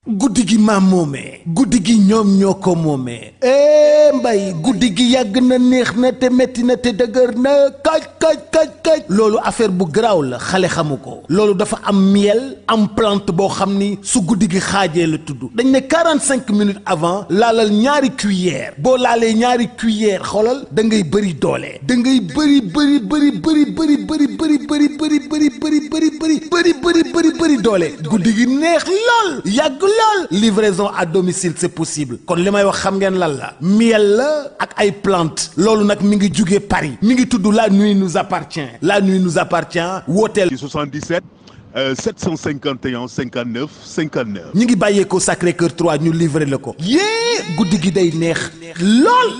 guddi gi maa moomee guddi gi ñoom ñoo ko moomee mbay guddi gi yàgg na neex na te metti na te dëgër na kaj loolu affaire bu garaaw la xale xamu ko loolu dafa am miel am plante boo xam ni su guddi gi xaajee la tudd dañ ne 45 minutes avant laalal ñaari cuillère boo laalee ñaari cuillère xoolal da ngay bëri doole da ngay bëri doole guddi gi neex lool yàgg lool livraison à domicile c'est possible kon li may wax xam ngeen lan la miel la ak ay plante loolu nag mi ngi jugee Paris mi ngi tudd la nuit nous appartient wooteel 77 751 59 59 ñi ngi bàyyeekoo Sacré-Cœur 3 ñu livré la ko yée guddi gi day neex lool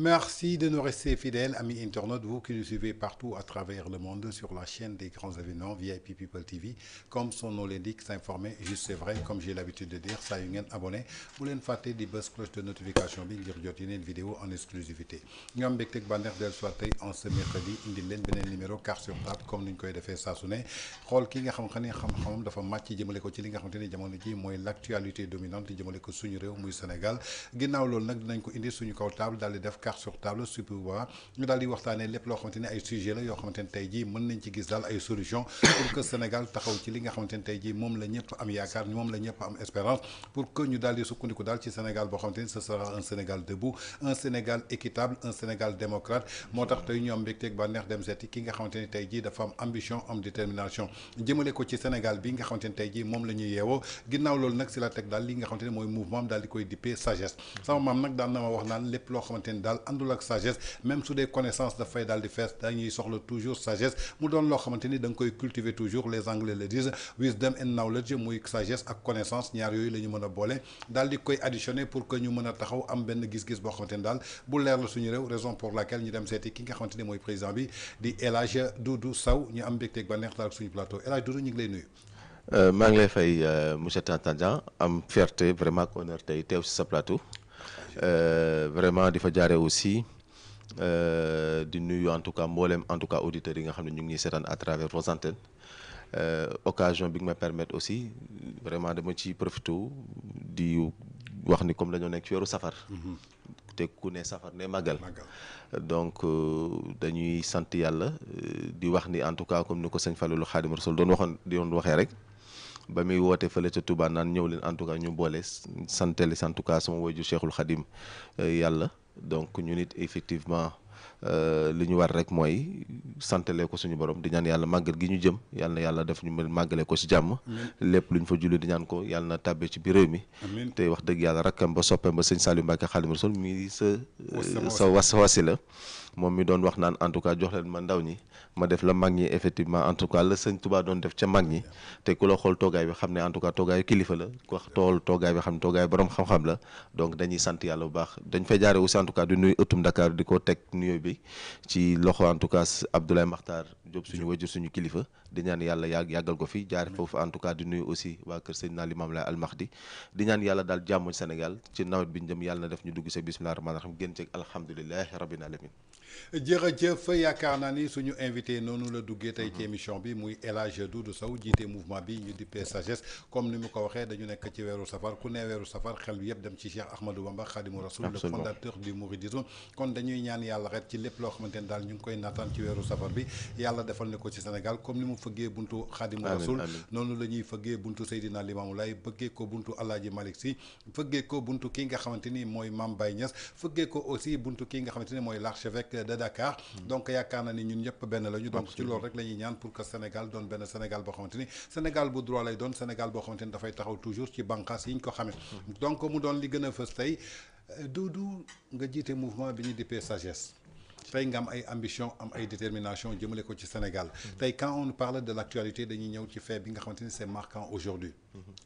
Merci de nous rester fidèles, amis internautes, vous qui nous suivez partout à travers le monde sur la chaîne des grands événements VIP People TV. Comme son nom l'indique, s'informer, juste c'est vrai, comme j'ai l'habitude de dire, ça y est, abonné. Vous l'en faites des buzz cloche de notification, bien une vidéo en exclusivité. Nous avons bektek banner del soirée en ce mercredi, indi len benen numéro car sur table comme nous koy defé sa suné. Xol ki nga xam dafa match jëmele ko ci li nga xamanteni jamono ji moy l'actualité dominante jëmele ko suñu réew muy Sénégal. Ginnaw lool nak dinañ ko indi suñu kaw table dal di def carte sur table super ñu daal di waxtaanee lépp loo xamante ni ay sujet la yoo xamante ni tey jii mën nañ ci gis daal ay solution pour que Sénégal taxaw ci li nga xamante ni tey jii moom la ñëpp am yaakaar moom la ñëpp am espérance pour que ñu daal di sukkandiku daal ci Sénégal boo xamante ni ce sera un Sénégal debout un Sénégal équitable un Sénégal démocrate moo tax tey ñu am mbégteeg ba neex dem seeti ki nga xamante ni tey jii dafa am ambition am détermination jëmale ko ci Sénégal bi nga xamante ni tey jii moom la ñuy yeewoo ginnaaw loolu nag si la teg daal li nga xamante ni mooy mouvement daal di koy dippee sagesse sama maam nag daan na ma wax naan lépp loo xamante ni daal àndul ak sagesse même sous des connaissances dafay daal di fees dañuy soxla toujours sagesse mu doon loo xamante ni da nga koy cultiver toujours les anglais le disent wisdom and knowledge muy sagesse ak connaissance ñaar yooyu la ñu mën a boole daal di koy additionner pour que ñu mën a taxaw am benn gis-gis boo xamante ni daal bu leer la suñu réew raison pour laquelle ñu dem seeti ki nga xamante ni mooy président bi di El Hadj Doudou Sow ñu am mbégteeg ba neex daal suñu plateau El Hadj Doudou ñu ngi lay nuyu. maa ngi lay fay monsieur Tantandian am fierté vraiment ak honneur tey teew si sa plateau vraiment di fa jaare aussi di nuyu en tout cas mboolem en tout cas auditeurs yi nga xam ne ñu ngi ñuy seetaan à travers vos antennes occasion bi nga ma permettre aussi vraiment dama ci profité di wax ni comme dañoo nekk ci weeru safar. te ku ne safar ne màggal. donc dañuy sant yàlla di wax ni en tout cas comme ni ko sëñ Fallou Khadim Rassoul doon waxee rek. ba muy woote fële ca Touba naan ñëw leen en tout cas ñu boole santeli en tout cas sama wayju Cheikhul Khadim yàlla donc ñu nit effectivement li ñu war rek mooy santale ko suñu borom di ñaan yàlla màggal gi ñu jëm yàlla na yàlla def ñu màggale ko ci jàmm lépp lu ñu fa julli di ñaan ko yàlla na tàbbee ci biir réew mi te wax dëgg yàlla rakkam ba soppeem ba sëñ Saliou Mbacké Khadim Rassoul mi sa wasi la moom mi doon wax naan en tout cas jox leen ma ndaw ñi ma def la mag ñi effectivement en tout cas la sëñ Touba doon def ca mag ñi te ku la xool toogaay bi xam ne en tout cas toogaayu kilifa la ku wax toogaay bi xam ne toogaayu borom xam-xam la donc dañuy sant yàlla bu baax dañ fay jaare aussi en tout cas di nuyu ëttum Dakar di ko teg nuyoo bi ci loxo en tout cas Abdoulaye Makhtar Diop suñu wajur suñu kilifa di ñaan yàlla yàggal ko fi jaare foofu en tout cas di nuyu aussi waa kër Seydina Limamou Laye Al Mahdi di ñaan yàlla daal jàmm Sénégal ci nawet bi ñu jëm yàlla na def ñu dugg see bismillah rahmaani rahim génn ceeg alhamdulilahi rabbil alamin jërëjëf yaakaar naa ni suñu invité noonu la duggee tey ci émission bi muy El Hadj Doudou Sow jiite mouvement bi ñu dippee sagesse comme ni mu ko waxee dañu nekk ci weeru safar ku ne weeru safar xel bi yëpp dem ci Cheikh Ahmadou Bamba Khadimou Rassoul le fondateur du mouridisme kon dañuy ñaan yàlla rek ci lépp loo xamante ne daal ñu ngi koy naataan ci weeru safar bi yàlla defal ni ko ci Sénégal comme ni mu fëggee buntu Khadimou Rassoul noonu la ñuy fëggee buntu Seydina Limamou Laye bëggee ko buntu Alaaji Malick Sy fëggee ko buntu ki nga xamante ni mooy Mame Baye Niass fëggee ko aussi buntu ki nga xamante ni mooy l'archevêque de Dakar donc yaakaar na ni ñun ñëpp benn lañu donc ci loolu rek la ñuy ñaan pour que Sénégal doon benn Sénégal boo xamante ni Sénégal bu droit lay doon Sénégal boo xamante ni dafay taxaw toujours ci bànqaas yi ñu ko xamee donc mu doon li gën a fës tey Doudou nga jiite mouvement bi ñu dippee sagesse tey nga am ay ambition am ay détermination jëmale ko ci Sénégal tey quand on parle de l'actualité dañuy ñëw ci fait bi nga xamante ni c'est marquant aujourd'hui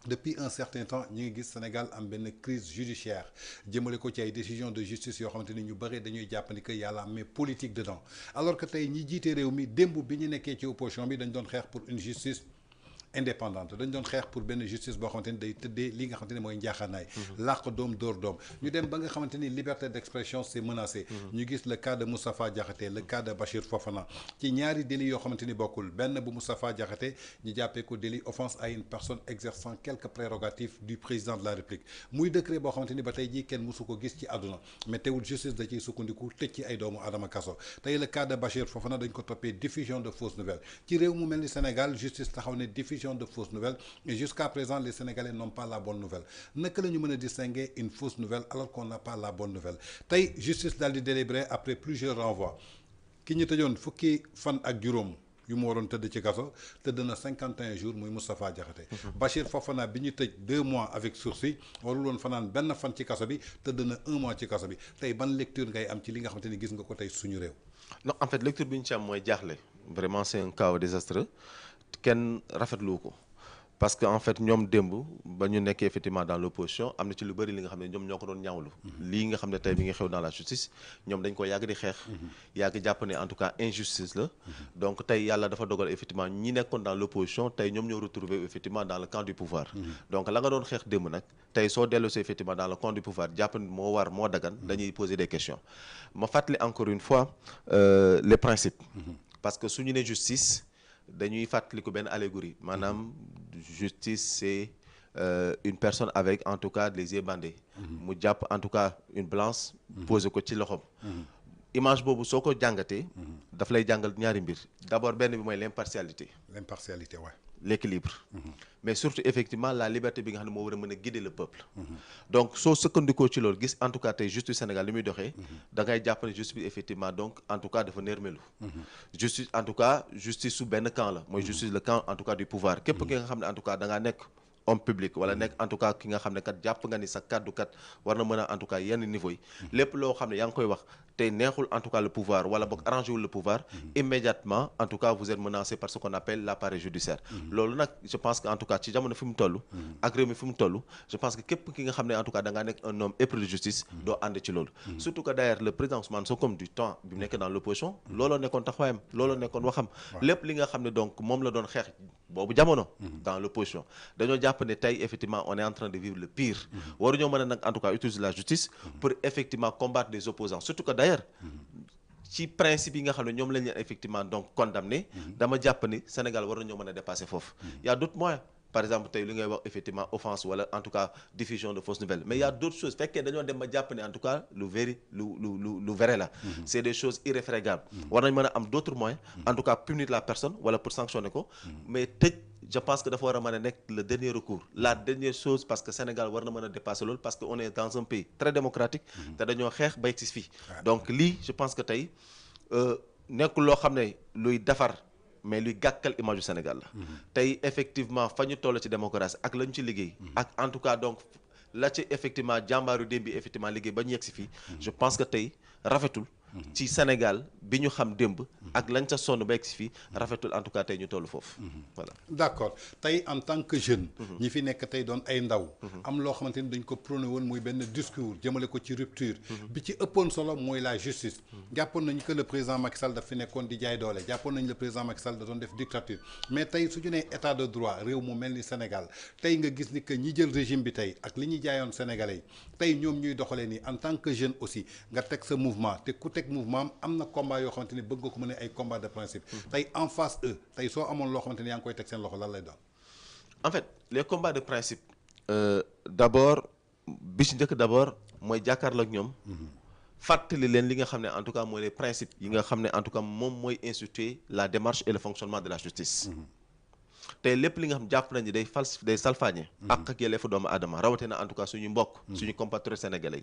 depuis un certain temps ñu ngi gis Sénégal am benn crise judiciaire jëmale ko ci ay décisions de justice yoo xamante ni ñu bëri dañuy jàpp ni que yàlla mais politique dedans alors que tey ñi jiite réew mi démb bi ñu nekkee ci opposition bi dañ doon xeex pour une justice indépendante dañ doon xeex pour benn justice boo xamante ni day tëddee li nga xamante ni mooy njaaxaanaay làq doom dóor doom ñu dem ba nga xamante ni liberté d'expression c'est menacé ñu gis le cas de Moustapha Diakhaté le cas de Bachir Fofana ci ñaari délits yoo xamante ni bokkul benn bu Moustapha Diakhaté ñu jàppee ko délit offense à une personne exerçant quelques prérogatives du président de la République muy décret boo xamante ni ba tey jii kenn mosu ko gis ci àdduna mais teewul justice da ciy sukkandiku tëj ci ay doomu aadama kaso tey le cas de Bachir Fofana dañ ko toppee diffusion de fausses nouvelles ci réew mu mel ni Sénégal justice taxaw ne diffusion de fausses nouvelles et jusqu'à présent les Sénégalais n'ont pas la bonne nouvelle naka la ñu mën a distinguer une fausse nouvelle alors qu'on n'a pas la bonne nouvelle tey justice daal di délibéré après plusieurs renvois ki ñu tëjoon fukki fan ak juróom yu mu waroon tëdd ci kaso tëdd na 51 jours muy Moustapha Diakhaté Bachir Fofana bi ñu tëj 2 mois avec sursis warul woon fanaan benn fan ci kaso bi tëdd na 1 mois ci kaso bi tey ban lecture ngay am ci li nga xamante ni gis nga ko tey suñu réew. non en fait lecture bi ñu ci am mooy jaaxle vraiment c'est un cas désastreux kenn rafetlu ko parce que en fait ñoom démb ba ñu nekkee effectivement dans l'opposition am na ci lu bëri li nga xam ne ñoom ñoo ko doon ñaawlu lii nga xam ne tey bi nga xew dans la justice ñoom dañ ko yàgg di xeex yàgg jàpp ne en tout cas injustice la donc tey yàlla dafa dogal effectivement ñi nekkoon dans l'opposition tey ñoom ñoo retrouvé effectivement dans le camp du pouvoir donc la nga doon xeex démb nag tey soo dellusee effectivement dans le camp du pouvoir jàpp ne moo war moo dagan dañuy poser des questions ma fàttali encore une fois les principes parce que su ñu ne justice dañuy fàttaliku benn allégorie maanaam justice c'est une personne avec en tout cas les yeux bandés mu jàpp en tout cas une balance posé ko ci loxoom image boobu soo ko jàngatee daf lay jàngal ñaari mbir d'abord benn bi mooy l'impartialité ouais. L'équilibre mais surtout effectivement la liberté bi nga xam ne moo war a mën a guider le peuple donc soo sëkkandikoo ci loolu gis en tout cas tey justice Sénégal li muy doxee da ngay jàpp ne justice bi effectivement donc en tout cas dafa nërmelu justice en tout cas justice su benn camp la mooy justice le camp en tout cas du pouvoir képp ki nga xam ne en tout cas da ngaa nekk homme public wala nekk en tout cas ki nga xam ne kat jàpp nga ni sa kaddu kat war na mën a en tout cas yenn niveau yi lépp loo xam ne yaa ngi koy wax tey neexul en tout cas le pouvoir wala boog arrangé wul le pouvoir immédiatement en tout cas vous êtes menacé par ce qu'on appelle l'appareil judiciaire loolu nag je pense que en tout cas ci jamono fi mu toll ak réew mi fi mu toll je pense que képp ki nga xam ne en tout cas da ngaa nekk un homme épris de justice doo ànd ci loolu surtout que d'ailleurs le président Ousmane Sonko comme du temps bi mu nekk dans l'opposition looloo nekkoon taxawaayam looloo nekkoon waxam lépp li nga xam ne donc moom la doon xeex boobu jamono dans l'opposition dañoo jàpp ne tey effectivement on est en train de vivre le pire waruñoo mën a nag en tout cas utiliser la justice pour effectivement combattre des opposants surtout que d'ailleurs ci principe yi nga xam ne ñoom lañ leen effectivement donc condamné dama jàpp ni Sénégal war nañoo mën a dépasser foofu y a d'autres moyens par exemple tey li ngay wax effectivement offense wala en tout cas diffusion de fausses nouvelles mais il y a d'autres choses fekkee dañoo dem ba jàpp ne en tout cas lu vrai la c'est des choses irréfrégables war nañ mën a am d'autres moyens en tout cas punir la personne wala pour sanctionner ko mais tëj je pense que dafa war a mën a nekk le dernier recours la dernière chose parce que Sénégal war na mën a dépasser loolu parce que on est dans un pays très démocratique te dañoo xeex ba yegsi fii donc lii je pense que tey nekkul loo xam ne luy defar mais luy gàkkal image du Sénégal la tey effectivement fa ñu toll ci démocratie ak la ñu ci liggéey ak en tout cas donc la ci effectivement jàmbaaru démb bi effectivement liggéey ba ñu yegg si fii je pense que tey rafetul ci Sénégal bi ñu xam démb ak lañ ca sonn ba yegg si fii rafetul en tout cas tey ñu toll foofu voilà d'accord tey en tant que jeune ñi fi nekk tey doon ay ndaw am loo xamante ni dañ ko prôné woon muy benn discours jëmale ko ci rupture bi ci ëppoon solo mooy la justice jàppoon nañu que le président Macky Sall daf fi nekkoon di jaay doole jàppoon nañu le président Macky Sall da doon def dictature mais tey su ñu nee état de droit réew mu mel ni Sénégal tey nga gis ni que ñi jël régime bi tey ak li ñuy jaayoon sénégalais yi tey ñoom ñuy doxalee nii en tant que jeune aussi nga teg sa mouvement te ku teg mouvement am na combat yoo xamante ni bëgg nga ko mën ay combat de principe tey en face eux tey soo amoon loo xamante ni yaa ngi koy teg seen loxo lan lay doon en fait les combats de principe d'abord bi ci njëkk d'abord mooy jàkkaarloo ak ñoom fàttali leen li nga xam ne en tout cas mooy les principes yi nga xam ne en tout cas moom mooy instituer la démarche et le fonctionnement de la justice tey lépp li nga xam jàpp nañu day salfaañe ak yelleefu doomu aadama rawatina en tout cas suñu mbokk suñu compatriotes sénégalais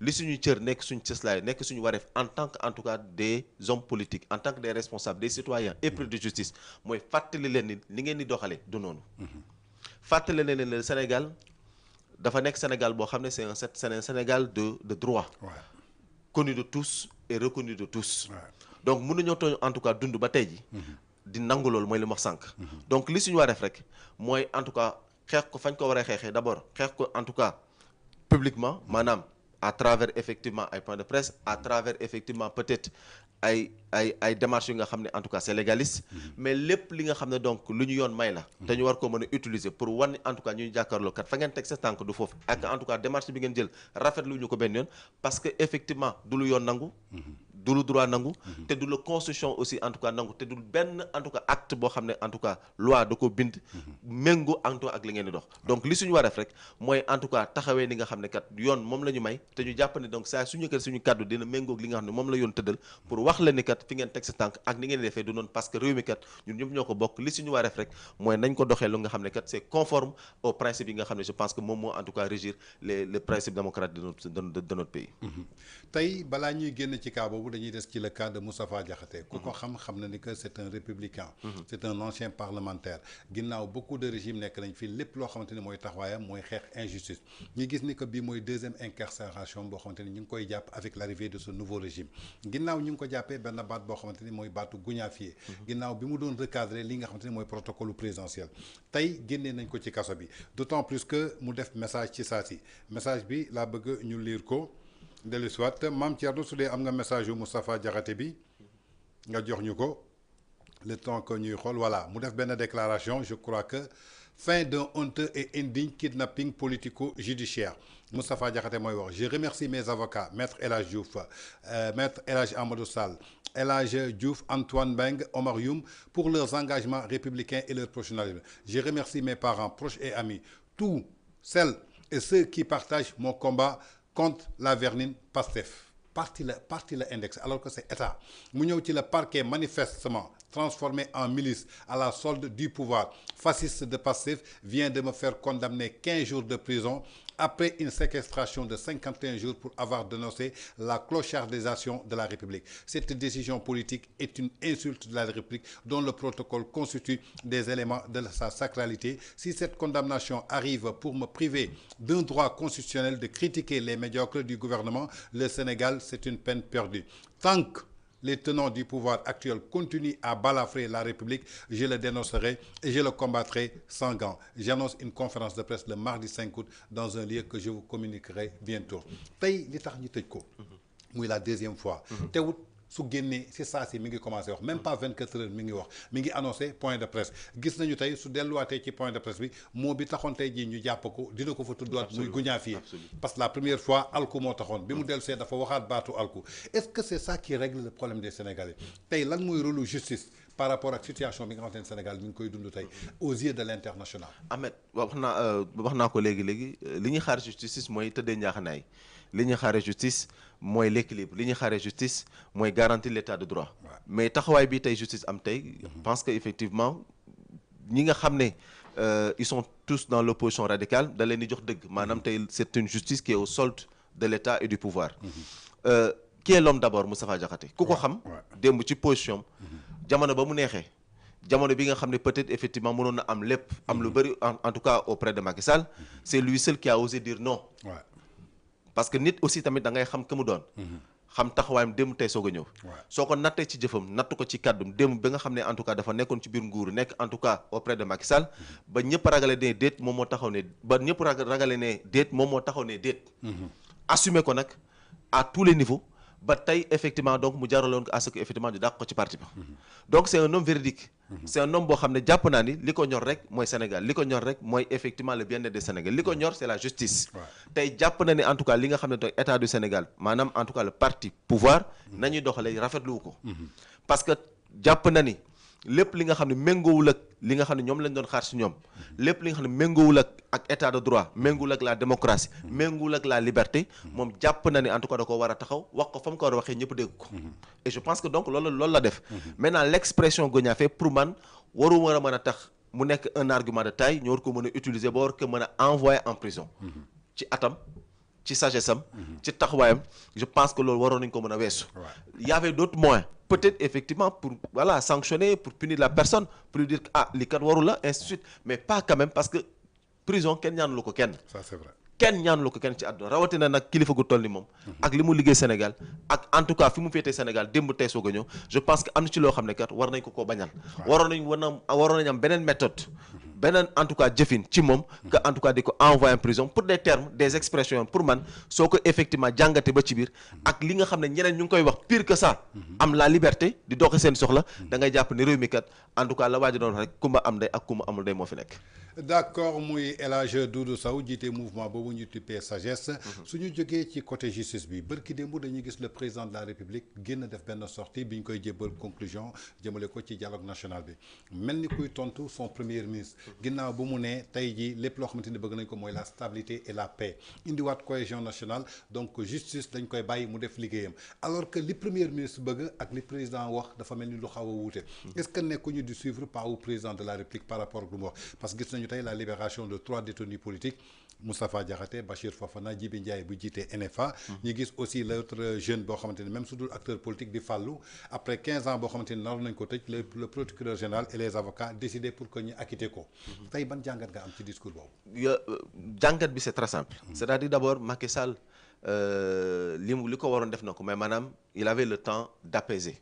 li suñu cër nekk suñu cëslaay nekk suñu wareef en tant que en tout cas des hommes politiques en tant que des responsables des citoyens épris de justice mooy fàttali leen ni li ngeen di doxalee du noonu fàttali leen ne le Sénégal dafa nekk Sénégal boo xam ne c'est un Sénégal de droit connu de tous et reconnu de tous donc mën nañoo tooñ en tout cas dund ba tey ji di nangu loolu mooy li ma wax sànq donc li suñu war def rek mooy en tout cas xeex ko fañ ko war a xeexee d'abord xeex ko en tout cas publiquement maanaam à travers effectivement ay points de presse à travers effectivement peut-être ay démarches yi nga xam ne en tout cas c'est légaliste mais lépp li nga xam ne donc lu ñu yoon may la te ñu war ko mën a utiliser pour wan en tout cas ñuy jàkkaarloo kat fa ngeen teg sa tànk du foofu ak en tout cas démarche bi ngeen jël rafetlu ñu ko benn yoon parce que effectivement du lu yoon nangu du lu droit nangu te du la constitution aussi en tout cas nangu te du benn en tout cas acte boo xam ne en tout cas loi da ko bind méngoo en tout cas ak li ngeen di dox donc li suñu war def rek mooy en tout cas taxawee ni nga xam ne kat yoon moom la ñu may te ñu jàpp ne donc saa suñu kat suñu kàddu dina méngoog li nga xam ne moom la yoon tëddal pour wax la ni kat fi ngeen teg sa tànk ak ni ngeen di defee du noonu parce que réew mi kat ñun ñëpp ñoo ko bokk li suñu war def rek mooy nañ ko doxee lu nga xam ne kat c'est conforme aux principes yi nga xam ne je pense que moom moo en tout cas régir les principes démocratiques de notre pays tey balaa ñuy génn ci cas boobu dañuy des ci le cas de Moustapha Diakhaté ku ko xam na ni que c'est un républicain c'est un ancien parlementaire ginnaaw beaucoup de régimes nekk nañ fi lépp loo xamante ni mooy taxawaayam mooy xeex injustice ñu gis ni que bii mooy deuxième incarcération boo xamante ni ñu ngi koy jàpp avec l'arrivée de ce nouveau régime ginnaaw ñu ngi ko jàppee benn baat boo xamante ni mooy baatu guñaafiye ginnaaw bi mu doon recadrer li nga xamante ni mooy protocole présidentiel tey génnee nañ ko ci kaso bi d'autant plus que mu def message ci saa si message bi laa bëgg ñu lire ko dellu si waat Mame Thierno su dee am nga message yu Moustapha Diakhaté bi nga jox ñu ko le temps que ñuy xool voilà mu def benn déclaration je crois que fin d'un honteux et indigne kidnapping politico-judiciaire Moustapha Diakhaté mooy wax je remercie mes avocats maître El Hadj Diouf maître El Hadj Amadou Sall El Hadj Diouf Antoine Mbengue Omar Youm pour leurs engagements républicains et leur professionnalisme je remercie mes parents proches et amis tous celles et ceux qui partagent mon combat contre la vermine Pastef parti la index alors que c'est état mu ñëw ci le parquet manifestement transformé en milice à la solde du pouvoir fasciste de Pastef vient de me faire condamner 15 jours de prison après une séquestration de 51 jours pour avoir dénoncé la clochardisation de la République. Cette décision politique est une insulte de la République dont le protocole constitue des éléments de sa sacralité. Si cette condamnation arrive pour me priver d'un droit constitutionnel de critiquer les médiocres du gouvernement, le Sénégal, c'est une peine perdue. Tant que les tenants du pouvoir actuel continuent à balafrer la République, je le dénoncerai et je le combattrai sans gants. J'annonce une conférence de presse le mardi 5 août dans un lieu que je vous communiquerai bientôt. tey li tax ñu tëj ko muy la deuxième fois teewut su génnee si saa si mi ngi commencé wax même pas 24 heures mi ngi wax mi ngi annoncé point de presse gis nañu tey su delluwaatee ci point de presse bi moo bi taxoon tey jii ñu jàpp ko dina ko fa tuddaat muy guñaafiye parce que la première fois alku moo taxoon bi mu dellu see dafa waxaat baatu alku est-ce que c'est ça qui règle le problème des Sénégalais tey lan mooy rôle justice par rapport ak situation bi nga xamante ne Sénégal mi ngi koy dund tey aux yeux de l'international. Ahmed wax naa ko léegi li ñuy xaar justice mooy tëddee njaaxanaay li ñuy xaaree justice mooy l'équilibre li ñuy xaaree justice mooy garantir l'état de droit. mais taxawaay bi tey justice am tey. je pense que effectivement ñi nga xam ne ils sont tous dans l'opposition radicale da leen di jox dëgg maanaam tey c'est une justice qui est au solde de l'état et du pouvoir. Qui est l'homme d'abord Moustapha Diakhaté ku ko xam. démb ci position jamono ba mu neexee jamono bi nga xam ne peut-être effectivement mënoon na am lépp am lu bëri en tout cas auprès de Macky Sall c'est lui seul qui a osé dire non. parce que nit aussi tamit da ngay xam que mu doon. xam taxawaayam démb tey soog a ñëw. soo ko nattee ci jëfam natt ko ci kàddum démb ba nga xam ne en tout cas dafa nekkoon ci biir nguur nekk en tout cas auprès de Macky Sall ba ñëpp ragale ne déet moom moo taxaw ne ba ñëpp ragale ne déet moom moo taxaw ne déet. assumer ko nag à tous les niveaux. ba tey effectivement donc mu jaraloon ko à ce que effectivement ñu dàq ko ci parti ba donc c'est un homme véridique c'est un homme boo xam ne jàpp naa ni li ko ñor rek mooy Sénégal li ko ñor rek mooy effectivement le bien-être des Sénégal li ko ñor c'est la justice tey jàpp na ni en tout cas li nga xam ne tey état du Sénégal maanaam en tout cas le parti pouvoir nañuy doxalee rafetlu ko parce que jàpp na ni lépp li nga xam ne méngoowul ak li nga xam ne ñoom lañ doon xaar ci ñoom lépp li nga xam ne méngoowul ak état de droit méngoowul ak la démocratie méngoowul ak la liberté moom jàpp na ne en tout cas da ko war a taxaw wax ko fa mu ko war a waxee ñëpp dégg ko et je pense que donc loolu la def maintenant l'expression Goudiaby pour man waru war a mën a tax mu nekk un argument de taille ñu war ko mën a utiliser ba war ko mën a envoyer en prison ci atam ci sagesse am ci taxawaayam je pense que loolu waroon nañu ko mën a weesu il y avait d'autres moyens peut-être effectivement pour voilà sanctionner pour punir la personne pour lui dire que ah li kat waru la ainsi de suite mais pas quand même parce que prison kenn ñaanulu ko kenn ça c'est vrai kenn ñaanulu ko kenn ci àdduna rawatina nag kilifa gu toll ni moom ak li mu liggéey Sénégal ak en tout cas fi mu féetee Sénégal démb tey soog a ñëw je pense que am na ci loo xam ne kat war nañ ko koo bañal waroon nañ am beneen méthode beneen en tout cas jëfin ci moom que en tout cas di ko envoyer en prison pour des termes des expressions pour man soo ko effectivement jàngate ba ci biir ak li nga xam ne ñeneen ñu ngi koy wax pire que ça am la liberté di doxi seen soxla da ngay jàpp ne réew mi kat en tout cas la waaji doon wax rek kumba am ndey ak kumba amul ndey moo fi nekk d'accord muy El Hadj Doudou Sow jiite mouvement boobu ñu tuppee sagesse suñu jógee ci côté justice bi bërki démb dañuy gis le président de la République génn def benn sortie bi ñu koy jébbal conclusion jëmale ko ci dialogue national bi mel ni kuy tontu son premier ministre ginnaaw bu mu ne tey jii lépp loo xamante ni bëgg nañ ko mooy la stabilité et la paix indiwaat cohésion nationale donc justice dañ koy bàyyi mu def liggéeyam alors que li premier ministre bëgg ak li président wax dafa mel ni lu xaw a wuute est-ce que nekkuñu di suivre pas au président de la République par rapport ak lu mu wax parce que gis nañu tey la libération de 3 détenus politiques Moustapha Diakhaté Bachir Fofana Djibi Ndiaye bu jiite NFA ñu gis aussi l'autre jeune boo xamante ni même su dul acteur politique di Fallou après 15 ans boo xamante ni naroon nañ ko tëj le procureur général et les avocats décidé pour que ñu acquitter ko tey ban jàngat nga am ci discours boobu jàngat bi c'est très simple c'est-à-dire d'abord Macky Sall li ko waroon def na ko mais maanaam il avait le temps d'apaiser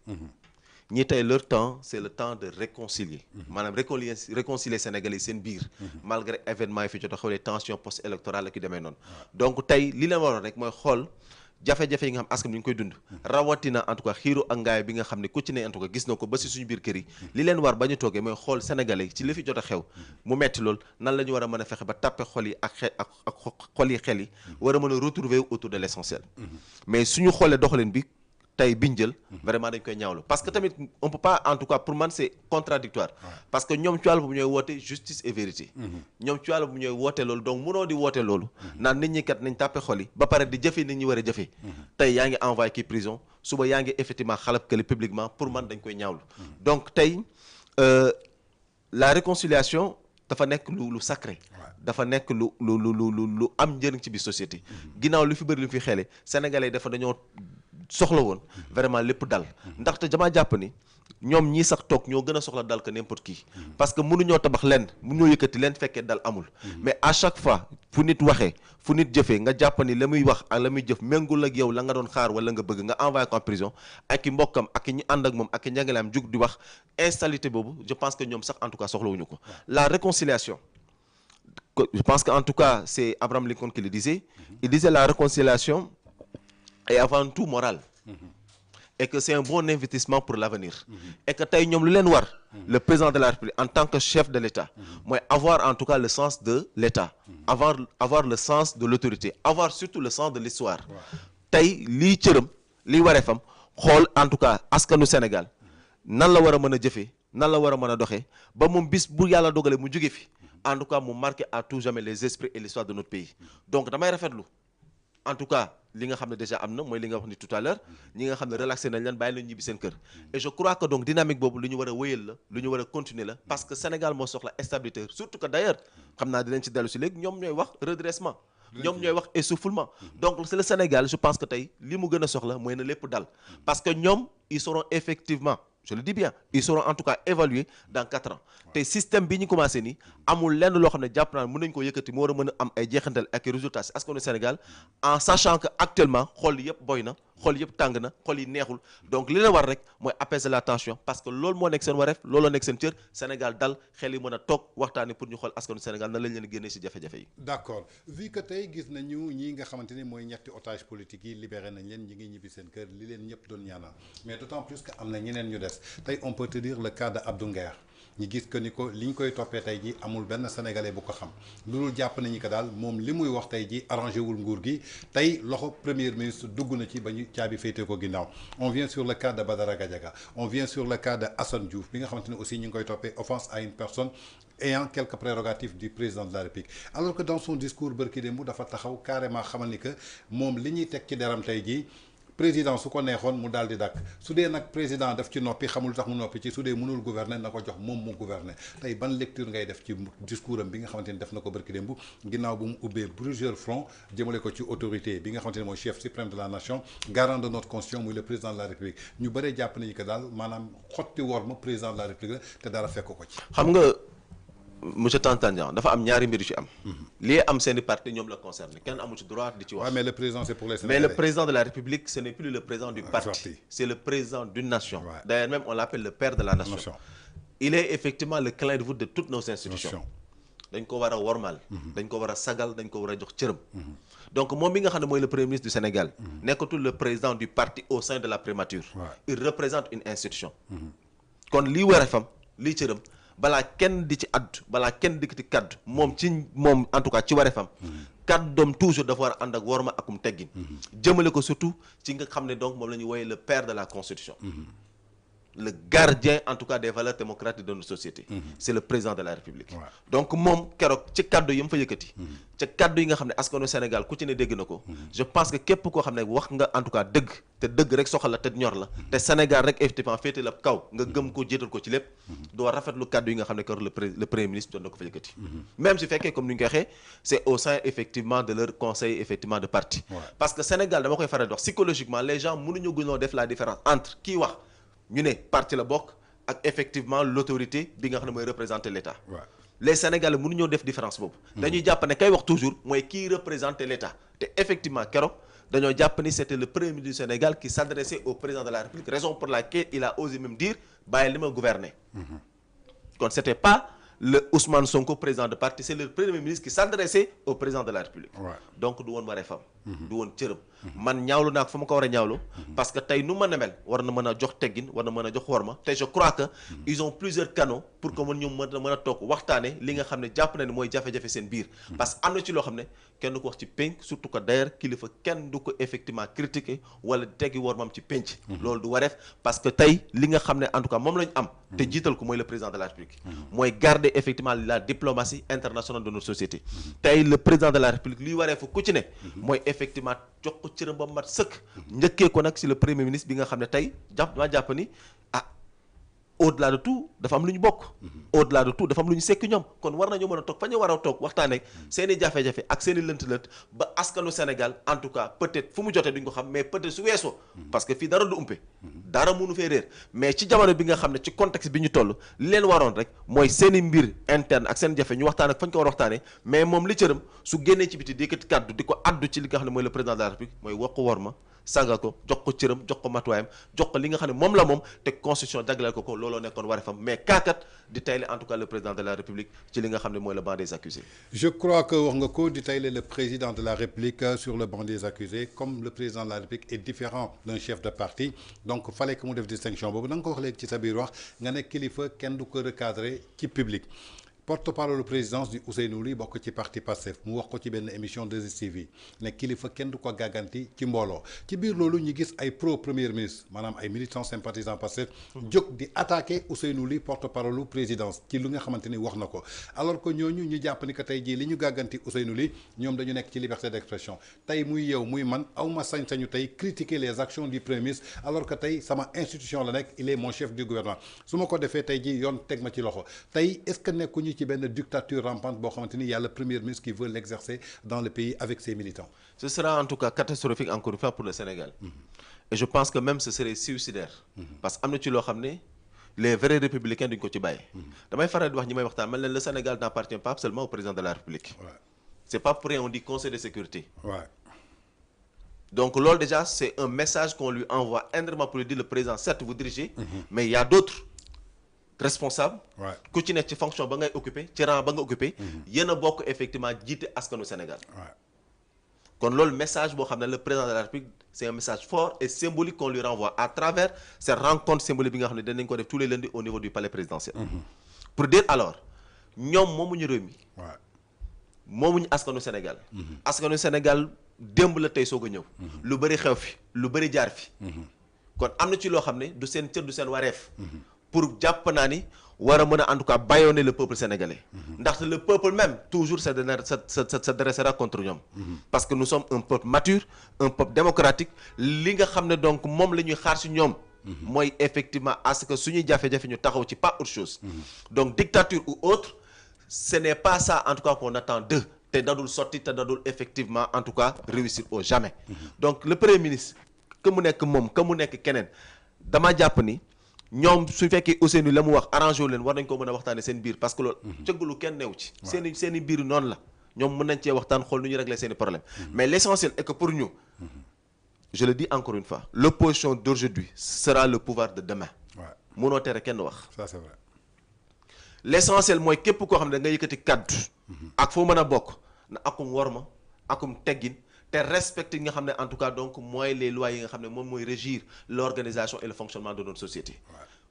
ñi tey leur temps c'est le temps de réconcilier maanaam réconcilier Sénégalais seen biir malgré événement yi fi jot a xew les tensions post-électorales ak yu demee noonu donc tey li leen waroon rek mooy xool jafe-jafe yi nga xam askan bi ñu ngi koy dund rawatina en tout cas xiiru ak ngaay bi nga xam ne ku ci ne en tout cas gis na ko ba si suñu biir kër yi li leen war ba ñu toogee mooy xool Sénégalais ci li fi jot a xew mu metti lool nan la ñu war a mën a fexe ba tàppe xol yi ak xol yi xel yi war a mën a retrouver autour de l'essentiel mais suñu xoolee doxalin bi tey biñ jël vraiment dañ koy ñaawlu parce que tamit on peut pas en tout cas pour man c'est contradictoire parce que ñoom ci wàll bu ñooy woote justice et vérité ñoom ci wàll bu ñooy woote loolu donc mënoo di woote loolu naan nit ñi kat nañ tàppe xol yi ba pare di jëfee nit ñi war a jëfee tey yaa ngi envoyé kii prison suba yaa ngi effectivement xalab kële publiquement pour man dañ koy ñaawlu donc tey la réconciliation dafa nekk lu sacré dafa nekk lu am njëriñ ci biir société ginnaaw lu fi bëri lu fi xeele sénégalais dafa dañoo soxla woon vraiment lépp dal ndaxte jamaa jàpp ni ñoom ñii sax toog ñoo gën a soxla dal que n'importe qui parce que mënuñoo tabax lenn mënuñoo yëkkati leen fekkee dal amul mais à chaque fois fu nit waxee fu nit jëfee nga jàpp ni la muy wax ak la muy jëf méngul ak yow la nga doon xaar wala nga bëgg nga envoyé ko en prison ak i mbokkam ak i ñu ànd ak moom ak i njàngaleem jug di wax instabilité boobu je pense que ñoom sax en tout cas soxlawuñu ko la réconciliation je pense que en tout cas c'est Abraham Lincoln qui le disait il disait la réconciliation est avant tout morale et que c'est un bon investissement pour l'avenir et que tey ñoom lu leen war le président de la République en tant que chef de l'État mooy avoir en tout cas le sens de l'État avoir le sens de l'autorité avoir surtout le sens de l'histoire tey lii cëram lii wareefam xool en tout cas askanu Sénégal nan la war a mën a jëfee nan la war a mën a doxee ba moom bis bu yàlla dogale mu jóge fi en tout cas mu marqué à tout jamais les esprits et l'histoire de notre pays donc damay rafetlu en tout cas li nga xam ne déjà am na mooy li nga wax ni tout à l'heure ñi nga xam ne relaxé nañ leen bàyyi leen ñibbi seen kër et je crois que donc dynamique boobu lu ñu war a wéyal la lu ñu war a continuer la parce que Sénégal moo soxla stabilité surtout que d'ailleurs xam naa dinañ ci dellu si léegi ñoom ñooy wax redressement ñoom ñooy wax essoufflement donc c'est le Sénégal je pense que tey li mu gën a soxla mooy na lépp dal parce que ñoom ils seront effectivement je le dis bien ils seront en tout cas évalués dans 4 ans te système bi ñu commencé nii amul lenn loo xam ne jàpp naa mën nañu ko yëkkati mu war a mën a am ay jeexantal ak résultats si askanu Sénégal en sachant que actuellement xol yëpp boy na xol yëpp tàng na xol yi neexul donc li la war rek mooy apaiser la tension parce que loolu moo nekk seen wareef looloo nekk seen cër Sénégal dal xel yi mën a toog waxtaani pour ñu xool askanu Sénégal na lañ leen génnee si jafe-jafe yi. d'accord vu que tey gis nañu ñii nga xamante ni mooy ñetti otage politique yi libéré nañ leen ñi ngi ñibbi seen kër li leen ñëpp doon ñaanal mais d'autant plus que am na ñeneen ñu des tey on peut te dire le cas de Abdou Nguer ñu gis que ni ko li ñu koy toppee tey ji amul benn sénégalais bu ko xam loolu jàpp nañu ko daal moom li muy wax tey ji arrangé wul nguur gi tey loxo premier ministre dugg na ci ba ñu caabi féete ko ginnaaw on vient sur le cas de Badara Gadiaga on vient sur le cas de Assane Diouf bi nga xamante ne aussi ñu ngi koy toppee offense à une personne ayant quelques prérogatives du président de la République alors que dans son discours bërki démb dafa taxaw carrément xamal ni que moom li ñuy teg ci deram tey ji président su ko neexoon mu daal di dakk su dee nag président daf ci noppi xamul tax mu noppi ci su dee mënul gouverner na ko jox moom mu gouverner tey ban lecture ngay def ci discours am bi nga xamante ni def na ko barki démb ginnaaw bu mu ubbee plusieurs fronts jëmale ko ci autorité bi nga xamante ni mooy chef suprême de la nation garant de notre constitution muy le président de la république ñu bëree jàpp nañu que daal maanaam xotti wor ma président de la république la te dara fekk ko ci. xam nga monsieur Tantandian dafa am ñaari mbir yu ci am. lii am seeni parti ñoom la concerné kenn amul ci droit di ci wax. mais le président c'est pour les Sénégalais. mais le président de la République ce n'est plus le président du parti. c'est le président d'une nation. D'ailleurs même on l'appelle le père de la nation. il est effectivement le clin de voûte de toutes nos institutions. dañ ko war a wormal. dañ ko war a sagal dañ ko war a jox cërëm. donc moom mi nga xam ne mooy le premier ministre du Sénégal. nekkatul le président du parti au sein de la primature. il représente une institution. kon lii wareefam lii cërëm. balaa kenn di ci addu balaa kenn di ci kaddu moom ci moom en tout cas ci wareefam kaddoom toujours dafa war a ànd ak worma akum teggin jëmale ko surtout ci nga xam ne donc moom la ñuy woowee le père de la constitution le gardien en tout cas des valeurs démocratiques de notre société c'est le président de la République donc moom keroog ci kaddu yi mu fa yëkkati ca kaddu yi nga xam ne askanu Sénégal ku ci ne dégg na ko je pense que képp koo xam ne wax nga en tout cas dëgg te dëgg rek soxal la te ñor la te Sénégal rek effectivement féete la kaw nga gëm ko jiital ko ci lépp doo rafetlu kaddu yi nga xam ne keroog le premier ministre doon na ko fa yëkkati même su fekkee comme ni ñu ko waxee c'est au sein effectivement de leur conseil effectivement de parti parce que Sénégal dama koy faral di wax psychologiquement les gens mënuñu gënoo def la différence entre kii wax ñu ne parti la bokk ak effectivement l'autorité bi nga xam ne mooy représenter l'État les Sénégalais mënuñoo def différence boobu dañuy jàpp ne kay wax toujours mooy kii représenter l'État te effectivement keroog dañoo jàpp ni c'était le premier ministre du Sénégal qui s'adressait au président de la République raison pour laquelle il a osé même dire bàyyi li ma gouverner kon c'était pas le Ousmane Sonko président de parti c'est le premier ministre qui s'adressait au président de la République donc du woon wareefam du woon cërëm man ñaawlu naa ko fa ma ko war a ñaawlu parce que tey nu mën a mel war na mën a jox teggin war na mën a jox worma te je crois que ils ont plusieurs canaux pour que ñu mën a toog waxtaane li nga xam ne jàpp na ni mooy jafe-jafe seen biir parce que am na ci loo xam ne kenn du ko wax ci penc surtout que d'ailleurs kilifa kenn du ko effectivement critiquer wala teggi wormam ci penc loolu du wareef parce que tey li nga xam ne en tout cas moom la ñu am te jiital ko mooy le président de la République mooy garder effectivement la diplomatie internationale de notre société tey le président de la République luy waree fu ku ci ne mooy effectivement jox ko cëram ba mat sëkk njëkkee ko nag si le premier ministre bi nga xam ne tey jàpp ni au-delà de tout dafa am lu ñu bokk au-delà de tout dafa am lu ñu sekk ñoom kon war nañu mën a toog fa ñu war a toog waxtaanee seen i jafe-jafe ak seen i lënt-lënt ba askanu Sénégal en tout cas peut-être fu mu jotee duñ ko xam mais peut-être su weesoo parce que fii dara du umpe dara mënu fee réer mais ci jamono bi nga xam ne ci contexte bi ñu toll li leen waroon rek mooy seen i mbir interne ak seen jafe ñu waxtaan ak fañ ko war a waxtaanee mais moom li cëram su génnee ci biti di yëkkati kàddu di ko addu ci li nga xam ne mooy le président de la République mooy wax ko war ma saga ko jox ko cëram jox ko matuwaayam jox ko li nga xam ne moom la moom te constitution jagleel ko looloo nekkoon wareefam mais kaakat di tayle en tout cas le président de la République ci li nga xam ne mooy le banc des accusés. Je crois que wax nga ko di tayle le président de la République sur le banc des accusés comme le président de la République est différent d'un chef de parti donc fallait que mu def distinction boobu da nga ko wax léegi ci sa biir wax nga ne kilifa kenn du ko recadrer ci public. porte-parole présidence du Ousseynou Ly bokk ci parti Pastef mu wax ko ci benn émission 2STV ne kilifa kenn du ko gàgganti ci mbooloo ci biir loolu ñu gis ay pro premier ministre maanaam ay militants sympathisants Pastef jóg di attaquer Ousseynou Ly porte-parole présidence ci lu nga xamante ni wax na ko alors que ñooñu ñu jàpp ni que tey jii li ñu gàgganti Ousseynou Ly ñoom dañu nekk ci liberté d'expression tey muy yow muy man awma sañ-sañu tey critiquer les actions du premier ministre alors que tey sama institution la nekk il est mon chef du gouvernement su ma ko defee tey jii yoon teg ma ci loxo tey est-ce que nekkuñu ci benn dictature rampante boo xamante ni y a le premier ministre qui veut l'exercer dans le pays avec ses militants. Ce sera en tout cas catastrophique encore une fois pour le Sénégal. Et je pense que même ce serait suicidaire. Parce que am na ci loo xam ne les vrais républicains duñ ko ci bàyyi. damay faral di wax ñi may waxtaan man leen le Sénégal n'appartient pas seulement au président de la République. Ouais. C'est pas pour rien on dit conseil de sécurité. Ouais. Donc loolu déjà c'est un message qu'on lui envoie énormément pour lui dire le président certes vous dirigez. Mais il y a d'autres responsable ku ci nekk ci fonction ba ngay occupé ci rang ba nga occupé yéen a bokk effectivement jiite askanu Sénégal kon loolu message boo xam ne le président de la République c'est un message fort et symbolique qu'on lui renvoie à travers cette rencontre symbolique bi nga xam ne danañ ko def tous les lundis au niveau du palais présidentiel pour dire alors ñoom moomuñu réew mi moomuñu askanu Sénégal askanu Sénégal démb la tey soog a ñëw lu bëri xew fi lu bëri jaar fi kon am na ci loo xam ne du seen cër du seen wareef pour jàpp naa ni war a mën a en tout cas bâillonner le peuple sénégalais ndaxte le peuple même toujours se dressera contre ñoom parce que nous sommes un peuple mature un peuple démocratique li nga xam ne donc moom la ñuy xaar ci ñoom mooy effectivement à ce que suñuy jafe-jafe ñu taxaw ci pas autre chose donc dictature ou autre ce n'est pas ça en tout cas qu'on attend d'eux te dadul sotti te dadul effectivement en tout cas réussir au jamais donc le premier ministre que mu nekk moom que mu nekk keneen dama jàpp ni ñoom su fekkee Ousseynou la mu wax arrangé wu leen war nañ ko mën a waxtaane seen biir parce que loolu cëggalu kenn neew ci seen i biir noonu la ñoom mën nañ cee waxtaan xool nu ñu régler seen i problème mais l'essentiel est que pour ñu je le dis encore une fois l'opposition d'aujourd'hui sera le pouvoir de demain mënoo tere kenn wax ça c'est vrai l'essentiel mooy képp koo xam ne da nga yëkkati kaddu ak foo mën a bokk na akum worma akum teggin te respecter nga xam ne en tout cas donc mooy les lois yi nga xam ne moom mooy régir l'organisation et le fonctionnement de notre société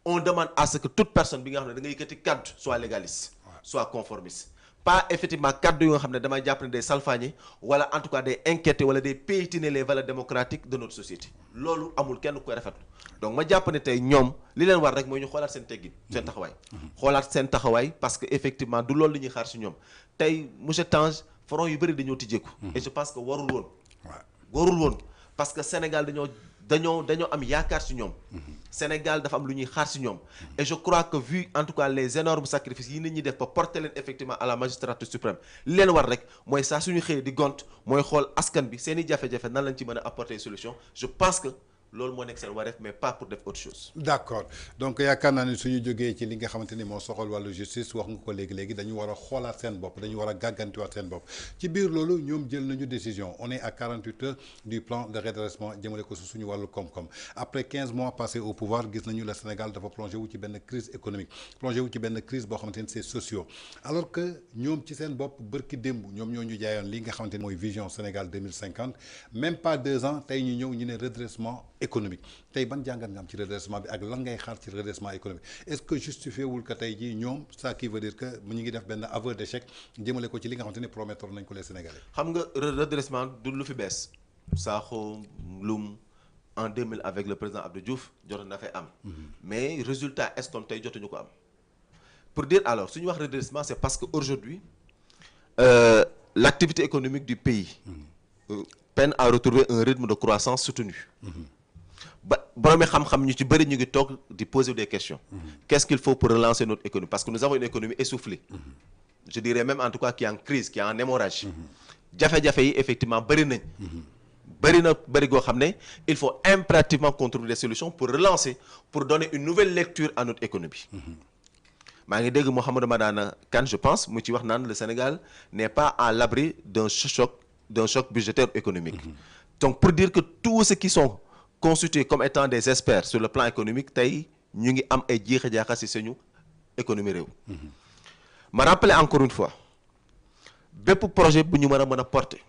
on demande à ce que toute personne bi nga xam ne da nga yëkkati kaddu soit légaliste soit conformiste pas effectivement kaddu yu nga xam ne damay jàpp ne day salfaañe wala en tout cas day inquiéter wala day piétiner les valeurs démocratiques de notre société loolu amul kenn koy rafetlu donc ma jàpp ne tey ñoom li leen war rek mooy ñu xoolaat seen teggin seen taxawaay xoolaat seen taxawaay parce que effectivement du loolu li ñuy xaar si ñoom tey monsieur Tange front yu bëri dañoo tijjeeku et je pense que warul woon parce que Sénégal dañoo am yaakaar ci ñoom Sénégal dafa am lu ñuy xaar ci ñoom et je crois que vu en tout cas les énormes sacrifices yi nit ñi def ba porter leen effectivement à la magistrature suprême li leen war rek mooy saa suñu xëyee di gont mooy xool askan bi seen i jafe-jafe nan lañ ci mën a apporter solution je pense que loolu moo nekk seen wareef mais pas pour def autre chose. d'accord donc yaakaar naa ne suñu jógee ci li nga xamante ni moo soxal wàllu justice wax nga ko léegi dañu war a xoolaat seen bopp dañu war a gàggantiwaat seen bopp ci biir loolu ñoom jël nañu décision on est à 48 heures du plan de redressement jëmale ko si suñu wàllu koom-koom après 15 mois passés au pouvoir gis nañu le Sénégal dafa plongé wu ci benn crise économique plongé wu ci benn crise boo xamante ni c'est socio alors que ñoom ci seen bopp bërki démb ñoom ñoo ñu jaayoon li nga xamante ni mooy vision Sénégal 2050 même pas 2 ans tey ñu ñëw ñu ne redressement économique tey ban jàngat nga am ci redressement bi ak lan ngay xaar ci redressement économique est-ce que justifié wul que tey jii ñoom ça qui veut dire que ñu ngi def benn aveu d'échec jëmale ko ci li nga xamante ni promettre nañ ko les Sénégalais. xam nga redressement du lu fi bees Sakho Loum en 2000 avec le président Abdou Diouf jotoon na fay am. mais résultat escompté tey jotuñu ko am pour dire alors suñu wax redressement c'est parce que aujourd'hui l'activité économique du pays peine à retrouver un rythme de croissance soutenu. ba boroomi xam-xam ñu ci bëri ñu ngi toog di poser des questions. Qu'est-ce qu'il faut pour relancer notre économie parce que nous avons une économie essoufflée. Je dirais même en tout cas qui est en crise qui est en hémorragie. jafe-jafe yi effectivement bëri nañ. bëri goo xam ne il faut impérativement qu'on trouve des solutions pour relancer pour donner une nouvelle lecture à notre économie. maa ngi dégg Mouhamadou Madana Kane je pense mu ci wax naan le Sénégal n'est pas à l'abri d'un choc budgétaire économique. Donc pour dire que tous ceux qui sont constitués comme étant des experts sur le plan économique tey ñu ngi am ay jeexa jaaxa ci suñu économie réew. ma rappeler encore une fois bépp projet bu ñu mën a porter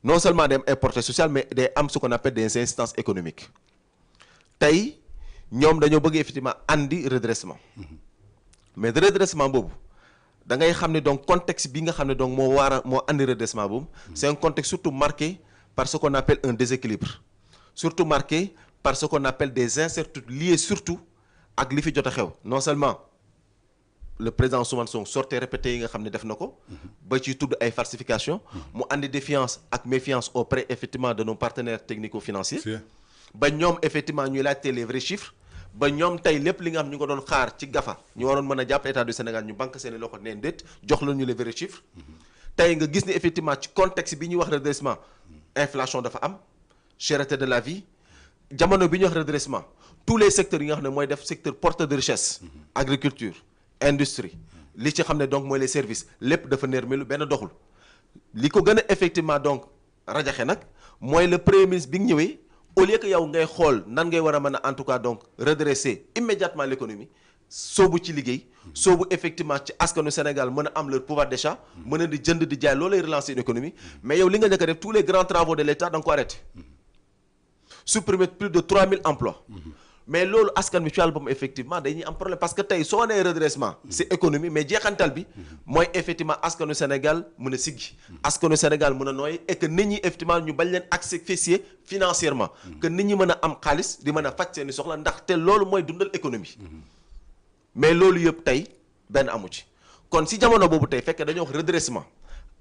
non seulement day am ay portée sociale mais day am ce qu'on appelle des incidences économiques tey ñoom dañoo bëgg effectivement andi redressement mais de redressement boobu da ngay xam ne donc contexte bi nga xam ne donc moo andi redressement boobu c'est un contexte surtout marqué par ce qu'on appelle un déséquilibre surtout marqué par ce qu'on appelle des incertitudes liées surtout ak li fi jot a xew non seulement le président Ousmane Sonko sortie répété yi nga xam ne def na ko ba ci tudd ay falsification mu andi défiance ak méfiance auprès effectivement de nos partenaires technico-financiers ba ñoom effectivement ñuy laajte les vrais chiffres ba ñoom tey lépp li nga xam ñu ko doon xaar ci gafa ñu waroon mën a jàpp état du Sénégal ñu banque seeni loxo neen déet jox la ñu les vrais chiffres tey nga gis ni effectivement ci contexte bi ñuy wax redressement inflation dafa am cherté de la vie jamono bi ñuy wax redressement tous les secteurs yi nga xam ne mooy def secteur porteur de richesse agriculture industrie li ci xam ne donc mooy les services lépp dafa nërmelu benn doxul li ko gën a effectivement donc rajaxe nag mooy le premier ministre bi nga ñëwee au lieu que yow ngay xool nan ngay war a mën a en tout cas donc redresser immédiatement l'économie soobu ci liggéey soobu effectivement ci askanu Sénégal mën a am leur pouvoir d'achat mën a di jënd di jaay loolay relancer une économie mais yow li nga njëkk a def tous les grands travaux de l'État da nga ko arrêté supprimer plus de 3000 emplois mais loolu askan bi ci wàllu boppam effectivement dañuy am problème parce que tey soo nee redressement c'est économie mais jeexantal bi mooy effectivement askanu Sénégal mën a siggi askanu Sénégal mën a nooy et que nit ñi effectivement ñu bañ leen asphyxier financièrement que nit ñi mën a am xaalis di mën a faj seeni soxla ndax te loolu mooy dundal économie mais loolu yëpp tey benn amu ci kon si jamono boobu tey fekk dañoo wax redressement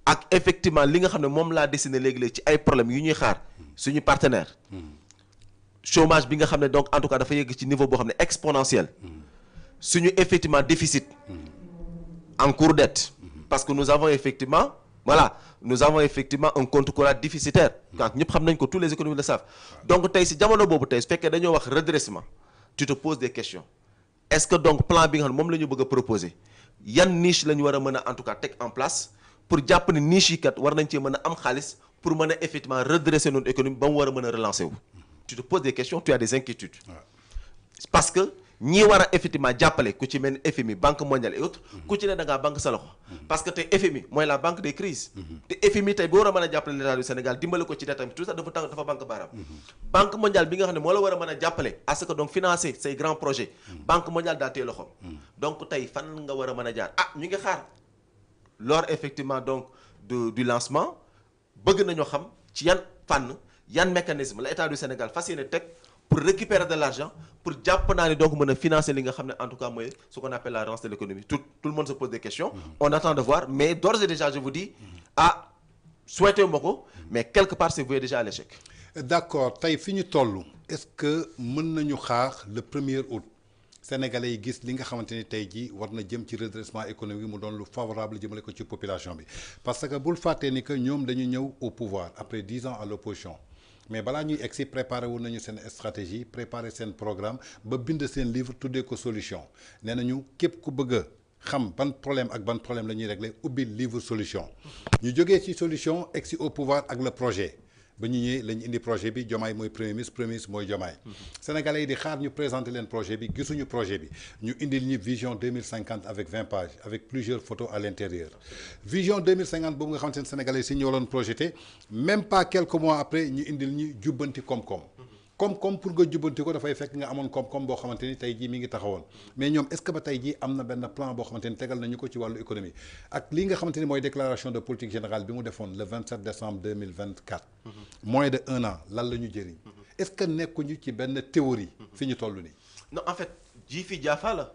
ak effectivement li nga xam ne moom laa dessiné léegi-léegi ci ay problèmes yu ñuy xaar suñu partenaire chômage bi nga xam ne donc en tout cas dafa yegg ci niveau boo xam ne exponentiel suñu effectivement déficit en cours dette parce que nous avons effectivement un compte courant déficitaire quand ñëpp xam nañ ko tous les économistes le savent donc tey si jamono boobu tey su fekkee dañoo wax redressement tu te poses des questions est-ce que donc plan bi nga xam ne moom la ñu bëgg a proposer yan niche la ñu war a mën a en tout cas teg en place pour jàpp ne niche yi kat war nañ cee mën a am xaalis pour mën a effectivement redresser notre économie ba mu war a mën a relancer wu tu te poses des questions tu as des inquiétudes parce que ñi war a effectivement jàppale ku ci mel ni FMI Banque mondiale et autres ku ci ne da ngaa banque sa loxo parce que tey FMI mooy la banque des crises te FMI tey boo war a mën a jàppale l'état du Sénégal dimbale ko ci dettam tout ça dafa banque baaraam Banque mondiale bi nga xam ne moo la war a mën a jàppale à ce que donc financer say grands projets Banque mondiale daa téye loxo donc tey fan nga war a mën a jaar ñu ngi xaar lors effectivement donc du lancement bëgg nañoo xam ci yan fànn yan mécanisme la état du Sénégal fas yéene teg pour récupérer de l'argent pour jàpp naa ne donc mën a financer li nga xam ne en tout cas mooy ce qu'on appelle la relance de l'économie tout le monde se pose des questions on attend de voir mais d'ores et déjà je vous dis souhaité ma ko mais quelque part c'est voué déjà à l'échec. D'accord tey fi ñu toll est-ce que mën nañu xaar le 1er août Sénégalais yi gis li nga xamante ni tey jii war na jëm ci redressement économique mu doon lu favorable jëmale ko ci population bi parce que bul fàttee ni que ñoom dañu ñëw au pouvoir après 10 ans à l'opposition mais balaa ñuy egsi préparé woon nañu seen stratégie préparé seen programme ba bind seen livre tuddee ko solution nee nañu képp ku bëgg a xam ban problème la ñuy régler ubbi livre solution ñu jógee ci solution egsi au pouvoir ak le projet ba ñu ñëwee la ñu indi projet bi Diomaye mooy premier ministre mooy Diomaye Sénégalais yi di xaar ñu présenter leen projet bi gisuñu projet bi ñu indil ñu vision 2050 avec 20 pages avec plusieurs photos à l'intérieur vision 2050 boobu nga xamante ne Sénégalais yi si ñoo doon projeté même pas quelques mois après ñu indil ñu jubbanti koom-koom pour nga jubbanti ko dafay fekk nga amoon koom-koom boo xamante ni tey jii mi ngi taxawoon mais ñoom est-ce que ba tey jii am na benn plan boo xamante ni tegal nañu ko ci wàllu économie ak li nga xamante ni mooy déclaration de politique générale bi mu defoon le 27 décembre 2024 moins de 1 an lan la ñu jëriñ est-ce que nekkuñu ci benn théorie fi ñu toll nii non en fait ji fi jaafa la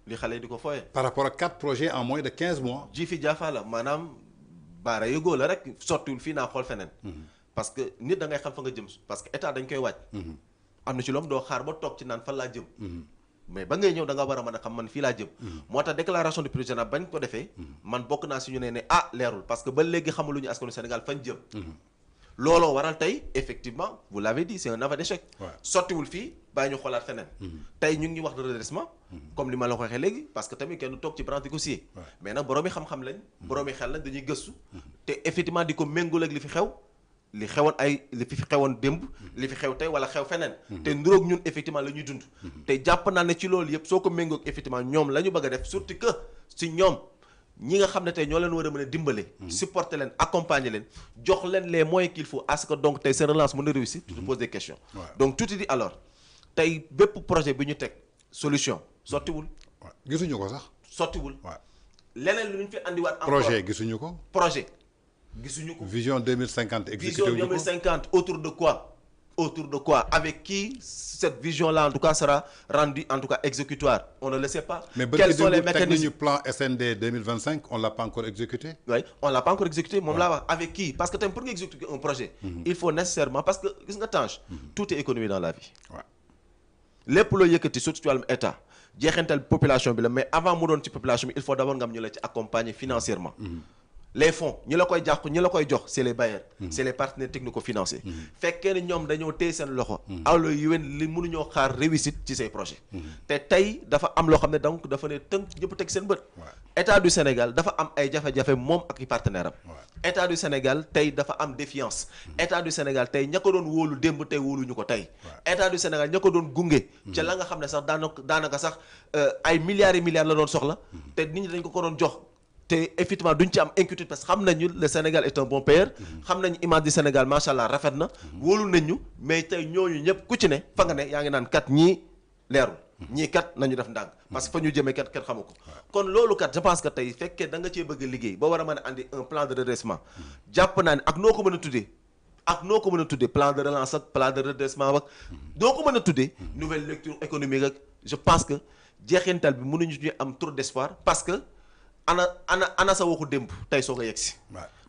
li xale yi di ko fooye par rapport à 4 projets en moins de 15 mois ji fi jaafa la maanaam baara yëgoo la rek sottiwul fii naa xool feneen parce que nit da ngay xam fa nga jëm parce que état dañ koy waaj am na ci loom doo xaar ba toog ci naan fan laa jëm mais ba ngay ñëw da nga war a mën a xam man fii laa jëm moo tax déclaration de politique générale bañ ko defee man bokk naa si ñu ne leerul parce que ba léegi xamaluñu askanu Sénégal fañ jëm looloo waral tey effectivement vous l'avez dit c'est un aveu d'échec sottiwul fii bàyyi ñu xoolaat feneen tey ñu ngi wax de redressement comme li ma la ko waxee léegi parce que tamit kenn toog ci branche di ko siyee mais nag boroomi xam-xam lañ boroomi xel lañ dañuy gëstu te effectivement di ko méngóol ak li fi xew li xewoon li fi xewoon démb li fi xew tey wala xew feneen te nduróog ñun effectivement la ñuy dund te jàpp naa ne ci loolu yëpp soo ko méngoog effectivement ñoom la ñu bëgg a def surtout que si ñoom ñi nga xam ne tey ñoo leen war a mën a dimbale supporter leen accompagner leen jox leen les moyens qu'il faut à ce que donc tey seen relance mën a réussir tu te poses des questions donc tout est dit alors tey bépp projet bi ñu teg solution sottiwul gisuñu ko sax sottiwul leneen lu ñu fi andiwaat projet gisuñu ko projet gisuñu ko vision 2050 exécuté vision 2050 autour de quoi avec qui cette vision là en tout cas sera rendue en tout cas exécutoire on ne le sait pas quels sont les mécanismes du plan SND 2025 on l'a pas encore exécuté on l'a pas encore exécuté moom laa wax avec qui parce que tamit pour nga exécuter un projet il faut nécessairement parce que gis nga Tange tout est économie dans la vie lépp loo yëkkati surtout ci wàllum état jeexintal population bi la mais avant mu doon ci population bi il faut d'abord nga am ñu la ci accompagner financièrement les fonds ñi la koy jox c'est les bailleurs c'est les partenaires technico-financiers fekkee ne ñoom dañoo téye seen loxo awla yéwén li mënuñoo xaar réussite ci ces projets te tey dafa am loo xam ne donc dafa ne tënk ñëpp teg seen bët état du Sénégal dafa am ay jafe-jafe moom ak i partenaire am état du Sénégal tey dafa am défiance état du Sénégal tey ña ko doon wóolu démb tey wóoluñu ko tey état du Sénégal ña ko doon gunge ca la nga xam ne sax daanaka sax ay milliards et milliards la doon soxla te nit ñi dañ ko doon jox te effectivement duñ ci am inquiétude parce que xam nañu le Sénégal est un bon payeur xam nañu image du Sénégal macha allah rafet na wóolu nañ ñu mais tey ñooñu ñëpp ku ci ne fa nga ne yaa ngi naan kat ñii leerul ñii kat nañu def ndànk parce que fa ñu jëmee kat xamu ko kon loolu kat je pense que tey fekkee da nga cee bëgg a liggéey ba war a mën a andi un plan de redressement jàpp naa ne ak noo ko mën a tuddee plan de relance ak plan de redressement ak noo ko mën a tuddee nouvelle lecture économique ak je pense que jeexintal bi mënuñu ñu am trop d'espoir parce que ana sa waxu démb tey soo ko yegsi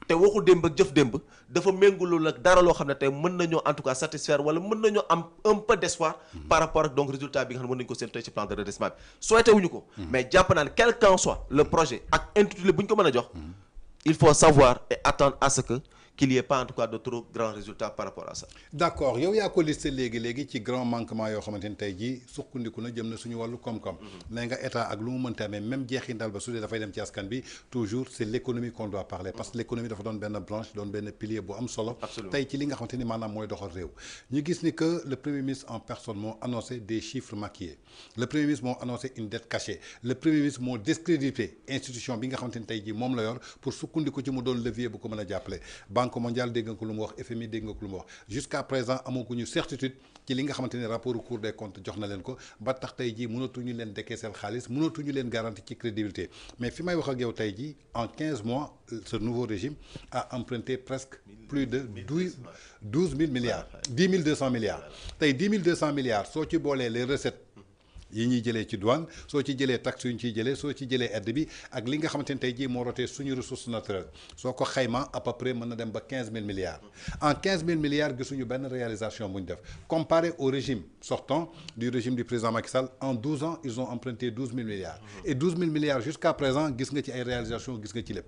te waxu démb ak jëf démb dafa méngulul ak dara loo xam ne tey mën nañoo en tout cas satisfaire wala mën nañoo am un peu d'espoir par rapport ak donc résultat bi nga xam ne mën nañu ko seen tey ci plan de redressement bi souhaité wuñu ko mais jàpp naa ne quel qu'en soit le projet ak intitulé bu ñu ko mën a jox il faut savoir et attendre à ce que qu'il n'y ait pas en tout cas de trop grands résultats par rapport à ça. D'accord yow yaa ko listé léegi ci grand manquement yoo xamante ni tey jii sukkandiku na jëm na suñu wàllu koom-koom. nee nga état ak lu mu mënta amee même jeexintal ba su dee dafay dem ci askan bi toujours c'est l'économie qu'on doit parler parce que l'économie dafa doon benn branche doon benn pilier bu am solo. tey ci li nga xamante ni maanaam mooy doxal réew. ñu gis ni que le premier ministre en personne moo annoncé des chiffres maquillés le premier ministre moo annoncé une dette cachée le premier ministre moo discrédité institution bi nga xamante ni tey jii moom la yor pour sukkandiku ci mu doon levier bu ko mën a jàppale. Banque mondiale dégg nga ko lu mu wax FMI dégg nga ko lu mu wax jusqu'à présent amaguñu certitude ci li nga xamante ni rapport Cour des comptes jox na leen ko ba tax tey jii mënatuñu leen décaisser xaalis mënatuñu leen garantie ci crédibilité mais fi may wax ak yow tey jii en 15 mois ce nouveau régime a emprunté presque plus de 12 000 milliards 10 200 milliards tey 10 200 milliards soo ci boolee les recettes yi ñuy jëlee ci douane soo ci jëlee taxe yu ñu ciy jëlee soo ci jëlee aide bi ak li nga xamante ni tey jii moo rotee suñu ressource naturelle soo ko xayma à peu près mën na dem ba 15 000 milliards en 15 000 milliards gisuñu benn réalisation bu ñu def comparé au régime sortant du régime du président Macky Sall en 12 ans ils ont emprunté 12 000 milliards et 12 000 milliards jusqu'à présent gis nga ci ay réalisations gis nga ci lépp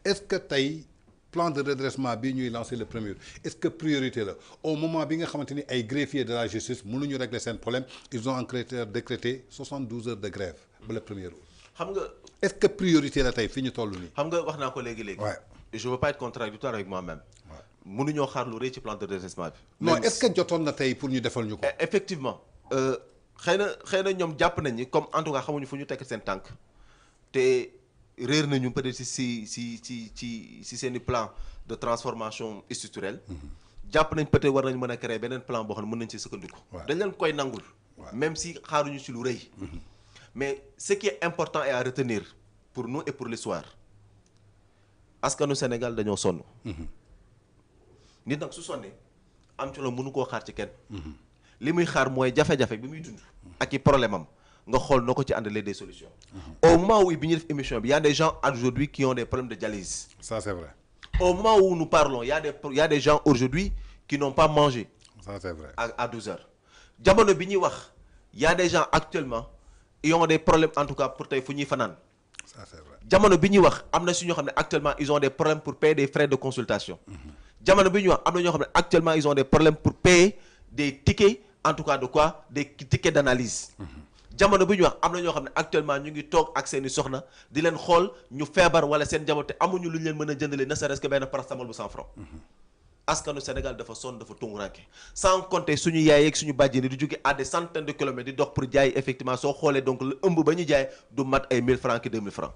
est-ce que tey plan de redressement bi ñuy lancer le premier est-ce que priorité la au moment bi nga xamante ni ay greffiers de la justice mënuñu régler seen problème ils ont décrété 72 heures de grève ba le 1er août. xam nga est-ce que priorité la tey fi ñu toll nii. xam nga wax naa ko léegi. je veux pas être contradictoire avec moi-même. mënuñoo xaar lu rëy ci plan de redressement bi. non est-ce que jotoon na tey pour ñu defal ñu ko. effectivement xëy na ñoom jàpp nañ ni comme en tout cas xamuñu fu ñu tekk seen tànk te. réer nañu peut-être si seen i plan de transformation structurelle jàpp nañ peut-être war nañ mën a créer beneen plan boo xam ne mën nañ ci sukkandiku dañ leen koy nangul même si xaaruñu ci lu rëy mais ce qui est important et à retenir pour nous et pour l'histoire askanu Sénégal dañoo sonn nit nag su sonnee am ci la mënu koo xaar ci kenn li muy xaar mooy jafe-jafe bi muy dund ak i problème am nga xool noo ko ci àndalee des solutions. Au moment où bi ñuy def émission bi y a des gens aujourd'hui qui ont des problèmes de dialyse. Ça c'est vrai. Au moment où nous parlons y a des gens aujourd'hui qui n'ont pas mangé. Ça c'est vrai. à 12 heures. jamono bi ñuy wax y a des gens actuellement ils ont des problèmes en tout cas pour tey fu ñuy fanaan. Ça c'est vrai. jamono bi ñuy wax am na si ñoo xam ne actuellement ils ont des problèmes pour payer des frais de consultation. jamono bi ñuy wax am na ñoo xam ne actuellement ils ont des problèmes pour payer des tickets en tout cas de quoi des tickets d'analyse. jamono bi ñu wax am na ñoo xam ne actuellement ñu ngi toog ak seeni soxna di leen xool ñu feebar wala seen jamono te amuñu lu ñu leen mën a jëndalee ne serait-ce que benn paracétamol bu 100 francs askanu Sénégal dafa sonn dafa tumuranke sans compter suñu yaay ak suñu bàjjeni di jóge à des centaines de kilomètres di dox pour jaay effectivement soo xoolee donc le ëmb ba ñu jaay du mat ay 1000 francs ki 2000 francs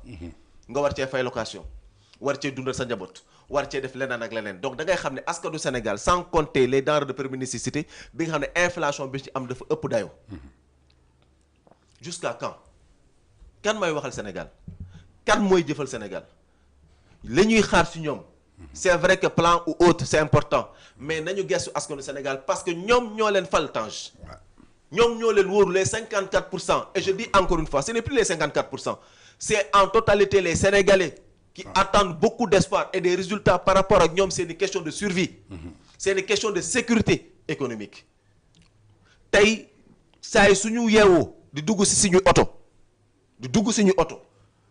nga war cee fay location war cee dundal sa njaboot war cee def leneen ak leneen donc da ngay xam ne askanu Sénégal sans compter les denrées de première nécessité bi nga xam ne inflation bi ci am dafa ëpp dayoo jusqu'à quand kan mooy waxal Sénégal kan mooy jëfal Sénégal la ñuy xaar ci ñoom c'est vrai que plan ou autre c'est important mais nañu gestu askanu Sénégal parce que ñoom ñoo leen fal Tange ñoom ñoo leen wóoru les 54% et je dis encore une fois ce n'est plus les 54% c'est en totalité les Sénégalais qui attendent beaucoup d'espoir et des résultats par rapport ak ñoom c'est une question de survie c'est une question de sécurité économique tey saa yi suñu yeewoo di dugg ci suñu oto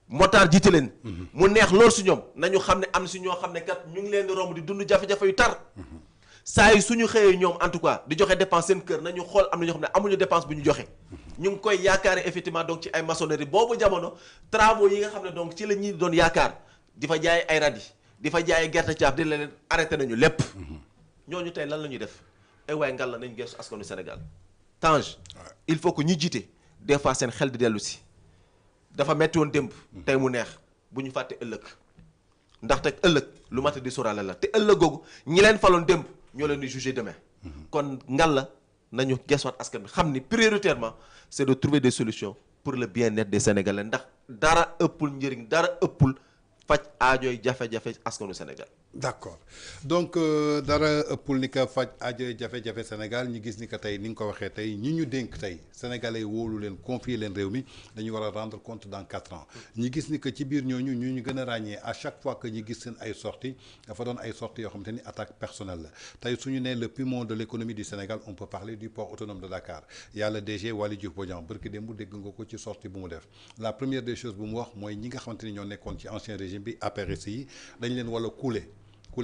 motard jiite leen mu neex lool si ñoom nañu xam ne am si ñoo xam ne kat ñu ngi leen di romb di dund jafe-jafe yu tar saa yi suñu xëyee ñoom en tout cas di joxe dépense seen kër nañu xool am na ñoo xam ne amuñu dépense bu ñu joxe ñu ngi koy yaakaare effectivement donc ci ay maçonnerie boobu jamono travaux yi nga xam ne donc ci la ñuy doon yaakaar di fa jaay ay radi di fa jaay gerte caaf di leen arrêté nañu lépp ñooñu tey lan la ñuy def ay waaye ngal la nañu gestu askanu Sénégal Tange il faut que ñu jiite des fois seen xel di dellu si dafa metti woon démb tey mu neex bu ñu fàtte ëllëg ndaxte ëllëg lu mat di sóoraale la te ëllëg googu ñi leen faloon démb ñoo leen di juger demain kon ngal la nañu gesuwaat askan bi xam ni prioritairement c'est de trouver des solutions pour le bien-être des Sénégalais ndax dara ëppul njëriñ dara ëppul faj aajooy jafe-jafe askanu Sénégal. d'accord donc dara ëppul ni ka faj aajoy jafe-jafe Sénégal ñu gis ni que tey ni nga ko waxee tey ñi ñu dénk tey sénégalais wóolu leen confier leen réew mi dañu war a rendre compte dans 4 ans ñu gis ni que ci biir ñooñu ñu gën a ràññee à chaque fois que ñu gis seen ay sorties dafa doon ay sorties yoo xamante ni attaque personnelle la tey suñu nee le poumon de l'économie du Sénégal on peut parler du port autonome de Dakar y a le DG Waly Diouf Bodian barki démb dégg nga ko ci sortie bu mu def la première des choses bu mu wax mooy ñi nga xamante ni ñoo nekkoon ci ancien régime bi APRC yi dañ leen wala couler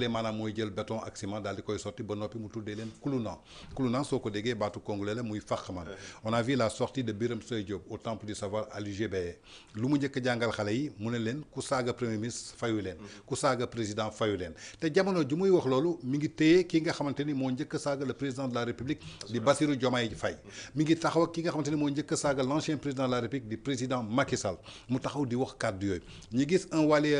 maanaam mooy jël béton ak ciment daal di koy sotti ba noppi mu tuddee leen Koulouna soo ko déggee baatu congolais la muy faxman on a vu la sortie de Birame Souleye Diop au temple du savoir à l'UGB lu mu njëkk jàngal xale yi mu ne leen ku saaga premier ministre fayu leen ku saaga président fayu leen te jamono ju muy wax loolu mi ngi téye ki nga xamante ni moo njëkk saaga le président de la République di Bassirou Diomaye Faye mi ngi taxaw ak ki nga xamante ni moo njëkk saaga l'ancien président de la République di président Macky Sall mu taxaw di wax kàddu yooyu ñu gis un Wally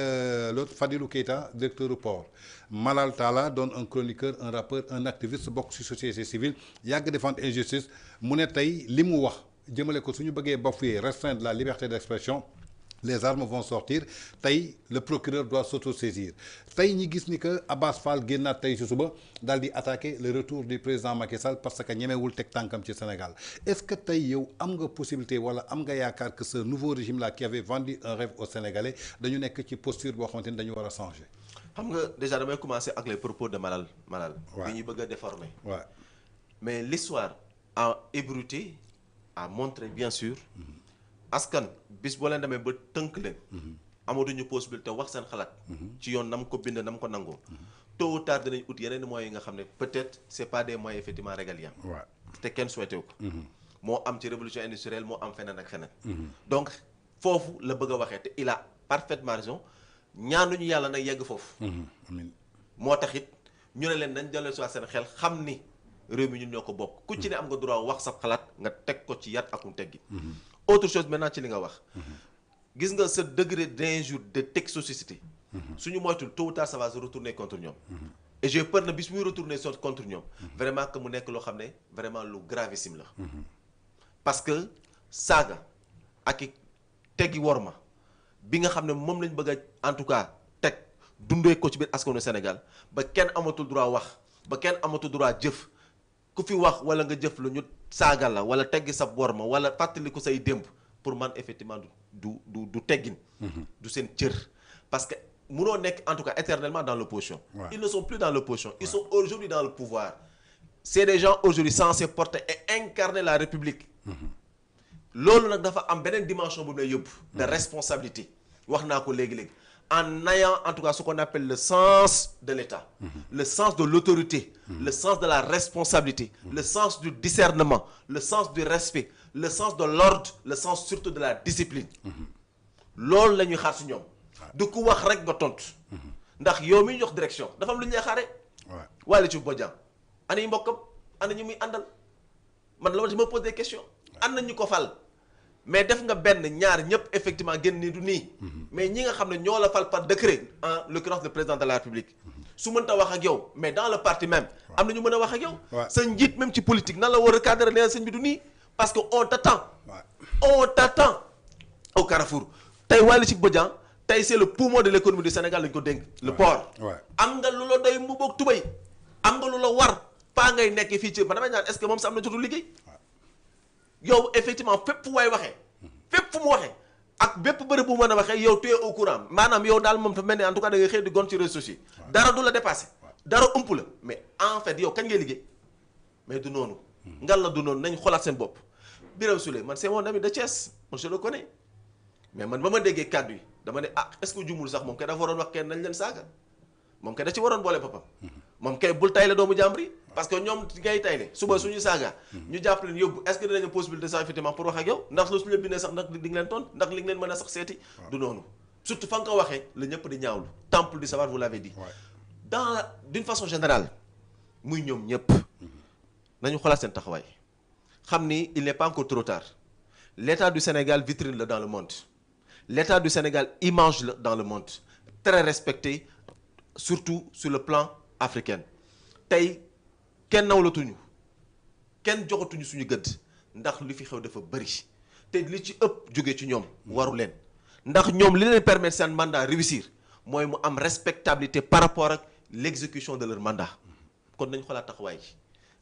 l'autre Fadilou Keita directeur du port Malal Talla doon un chroniqueur un rappeur un activiste bokk ci société civile yàgg défendre injustice mu ne tey li mu wax jëmale ko suñu bëggee bafouer restreindre la liberté d'expression les armes vont sortir tey le procureur doit s'autosaisir tey ñi gis ni que Abbas Fall génnaat tey ci suba daal di attaquer le retour du président Macky Sall parce que ñemewul teg tànkam ci Sénégal est-ce que tey yow am nga possibilité wala am nga yaakaar que ce nouveau régime là qui avait vendu un rêve aux Sénégalais dañu nekk ci posture boo xamante ni dañu war a changer. xam nga déjà damay commencer ak les propos de Malal. bi ñu bëgg a déformer. waaw mais l'histoire a ébruité a montré bien sûr. askan bis boo leen demee ba tënk leen. amatuñu possibilité wax seen xalaat. ci yoon nam ko bind nam ko nangoo. tôt ou tard dinañ ut yeneen moyens yi nga xam ne peut-être c'est pas des moyens effectivement régaliens. waaw te kenn souhaité wu ko. moo am ci révolution industrielle moo am feneen ak feneen. donc foofu la bëgg a waxee te il a parfaitement raison. ñaanuñu yàlla nag yegg foofu. amiin moo tax it ñu ne leen dañ jëlee soit seen xel xam ni réew mi ñun ñoo ko bokk. ku ci ne am nga droit wax sa xalaat nga teg ko ci yat akum teggi. autre chose maintenant ci li nga wax. gis nga ce degré d'injure de toxicité. suñu moytul tôt ou tard ça va se retourner contre ñoom. et j'ai peur na bis muy retourner contre ñoom. vraiment que mu nekk loo xam ne vraiment lu gravissime la. parce que saaga ak i teggi worma. bi nga xam ne moom lañ bëgg a en tout cas teg dundee ko ci biir askanu Sénégal ba kenn amatul droit wax ba kenn amatul droit jëf ku fi wax wala nga jëf lu ñu saagal la wala teggi sa worma wala fàttali ko say démb pour man effectivement du teggin. du seen cër parce que munoo nekk en tout cas éternellement dans l'opposition. Ils ne sont plus dans l'opposition. Ils sont aujourd'hui dans le pouvoir. C'est des gens aujourd'hui censés porter et incarner la République. loolu nag dafa am beneen dimension bu mu lay yóbbu. de responsabilité wax naa ko léegi-léegi en ayant en tout cas ce qu'on appelle le sens de l'État. le sens de l'autorité. le sens de la responsabilité. le sens du discernement. le sens du respect. le sens de l'ordre. le sens surtout de la discipline. loolu la ñuy xaar si ñoom. du ko wax rek nga tontu. ndax yow mi jox direction dafa am lu ñu lay xaaree. Waly Diouf Bodiang ana yi mbokkam ana ñu muy àndal man la je me pose des questions am na ñu ko fal mais def nga benn ñaar ñëpp effectivement génn ni du nii mais ñi nga xam ne ñoo la fal par décret en l'occurrence le président de la République su mënta wax ak yow mais dans le parti même am na ñu mën a wax ak yow sa njiit même ci politique nan la war a recadrer nee sëñ bi du nii parce que on t'attend au carrefour tey Waly Diouf Bodiang tey c'est le poumon de l'économie du Sénégal lañ ko dénk le port am nga lu la doy mu boog tubay am nga lu la war paa ngay nekk fii ci man damay ñaan est-ce que moom sa am na jotul liggéey yow effectivement fépp fu waay waxee fépp fu mu waxee ak bépp bërëb bu mën a waxee yow tu es au courant maanaam yow daal moom fa mel ni en tout cas da ngay xëy di gon ci réseaux sociaux dara du la dépassé dara ump la mais en fait yow kañ ngay liggéey mais du noonu ngal la du noonu nañ xoolaat seen bopp Birame Souleye man c'est mon ami de Thiès man je le connais mais man ba ma déggee kàddu yi dama ne est-ce que jumul sax moom kay dafa waroon wax kenn nañ leen saaga moom kay da ci waroon boole boppam moom kay bul tayle doomu jàmbur yi parce que ñoom ngay tayle suba suñu saaga ñu jàpp leen yóbbu est-ce que dinañu possibilité sax effectivement pour wax ak yow ndax loolu suñu la bindee sax ndax di nga leen toon ndax li nga leen mën a sax seeti du noonu surtout fa nga ko waxee la ñëpp di ñaawlu temple du savoir vous l'avez dit d'une façon générale muy ñoom ñëpp nañu xoolaat seen taxawaay xam ni il n'est pas encore trop tard l'état du Sénégal vitrine la dans le monde l'état du Sénégal image la dans le monde très respecté surtout sur le plan africain tey kenn nawlatuñu kenn joxatuñu suñu gëdd ndax li fi xew dafa bëri te li ci ëpp jóge ci ñoom waru leen ndax ñoom li leen permettre seen mandat réussir mooy mu am respectabilité par rapport ak l'exécution de leur mandat kon nañ xoolaat taxawaay yi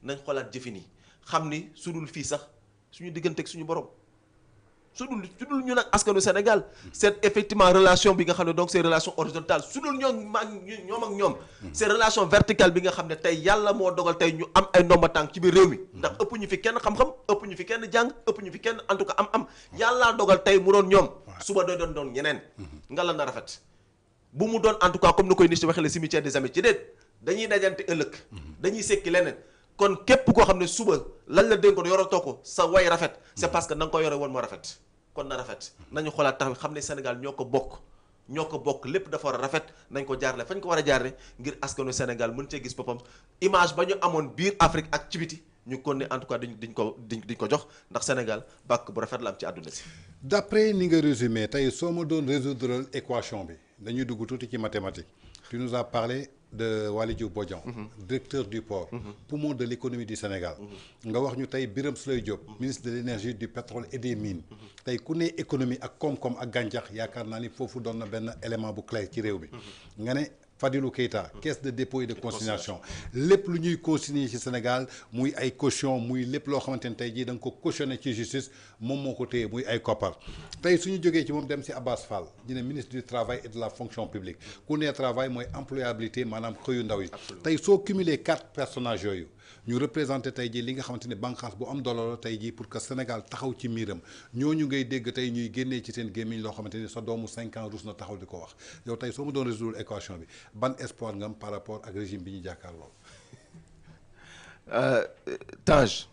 nañ xoolaat jëfin yi xam ni su dul fii sax suñu digganteeg suñu borom su dul ñu nag askanu Sénégal c'est effectivement relation bi nga xam ne donc c'est relation horizontale su dul ñoom ak ñoom c'est relation verticale bi nga xam ne tey yàlla moo dogal tey ñu am ay ndomba tànk ci biir réew mi ndax ëpp ñu fi kenn xam-xam ëpp ñu fi kenn jàng ëpp ñu fi kenn en tout cas am yàllaa dogal tey mu doon ñoom suba doon ñeneen nga la na rafet bu mu doon en tout cas comme ni koy nit ci waxee le cimetière des amitiés déet dañuy dajante ëllëg dañuy sekki leneen kon képp koo xam ne suba lañ la dénkoon yoratoo ko sa way rafet c'est parce que na nga ko yore woon moo rafet kon na rafet nañu xoolaat tax xam ne Sénégal ñoo ko bokk lépp dafa war a rafet nañ ko jaarale fañ ko war a jaarale ngir askanu Sénégal mën cee gis boppam image ba ñu amoon biir Afrique ak ci biti ñu kon ne en tout cas diñ ko jox ndax Sénégal bàkk bu rafet la am ci àdduna si. d'après ni nga résumé tey soo ma doon résoudre équation bi dañuy dugg tuuti ci mathématique tu nous as parlé de Waly Diouf Bodiang directeur du port poumon de l'économie du Sénégal nga wax ñu tey Birame Souleye Diop ministre de l'énergie du pétrole et des mines tey ku ne économie ak koom-koom ak gàncax yaakaar naa ni foofu doon na benn élément bu clair ci réew bi nga ne Fadilou Keita caisse de dépôt et de consignation lépp lu ñuy consigner ci Sénégal muy ay caution muy lépp loo xamante ne tey jii da nga ko cautionné ci justice moom moo ko téye muy ay koppar tey suñu jógee ci moom dem si Abass Fall ñu ne ministre du travail et de la fonction publique ku ne travail mooy employabilité maanaam xëyu ndaw yi tey soo cumuler 4 personnages yooyu ñu représenté tey jii li nga xamante ne bànqaas bu am doole la tey jii pour que Sénégal taxaw ci miiram ñooñu ngay dégg tey ñuy génnee ci seen gémmiñ loo xamante ni sa doomu 5 ans rus na taxaw di ko wax yow tey soo ma doon résoudre équation bi ban espoir nga am par rapport ak régime bi ñu jàkkaarloo. Tange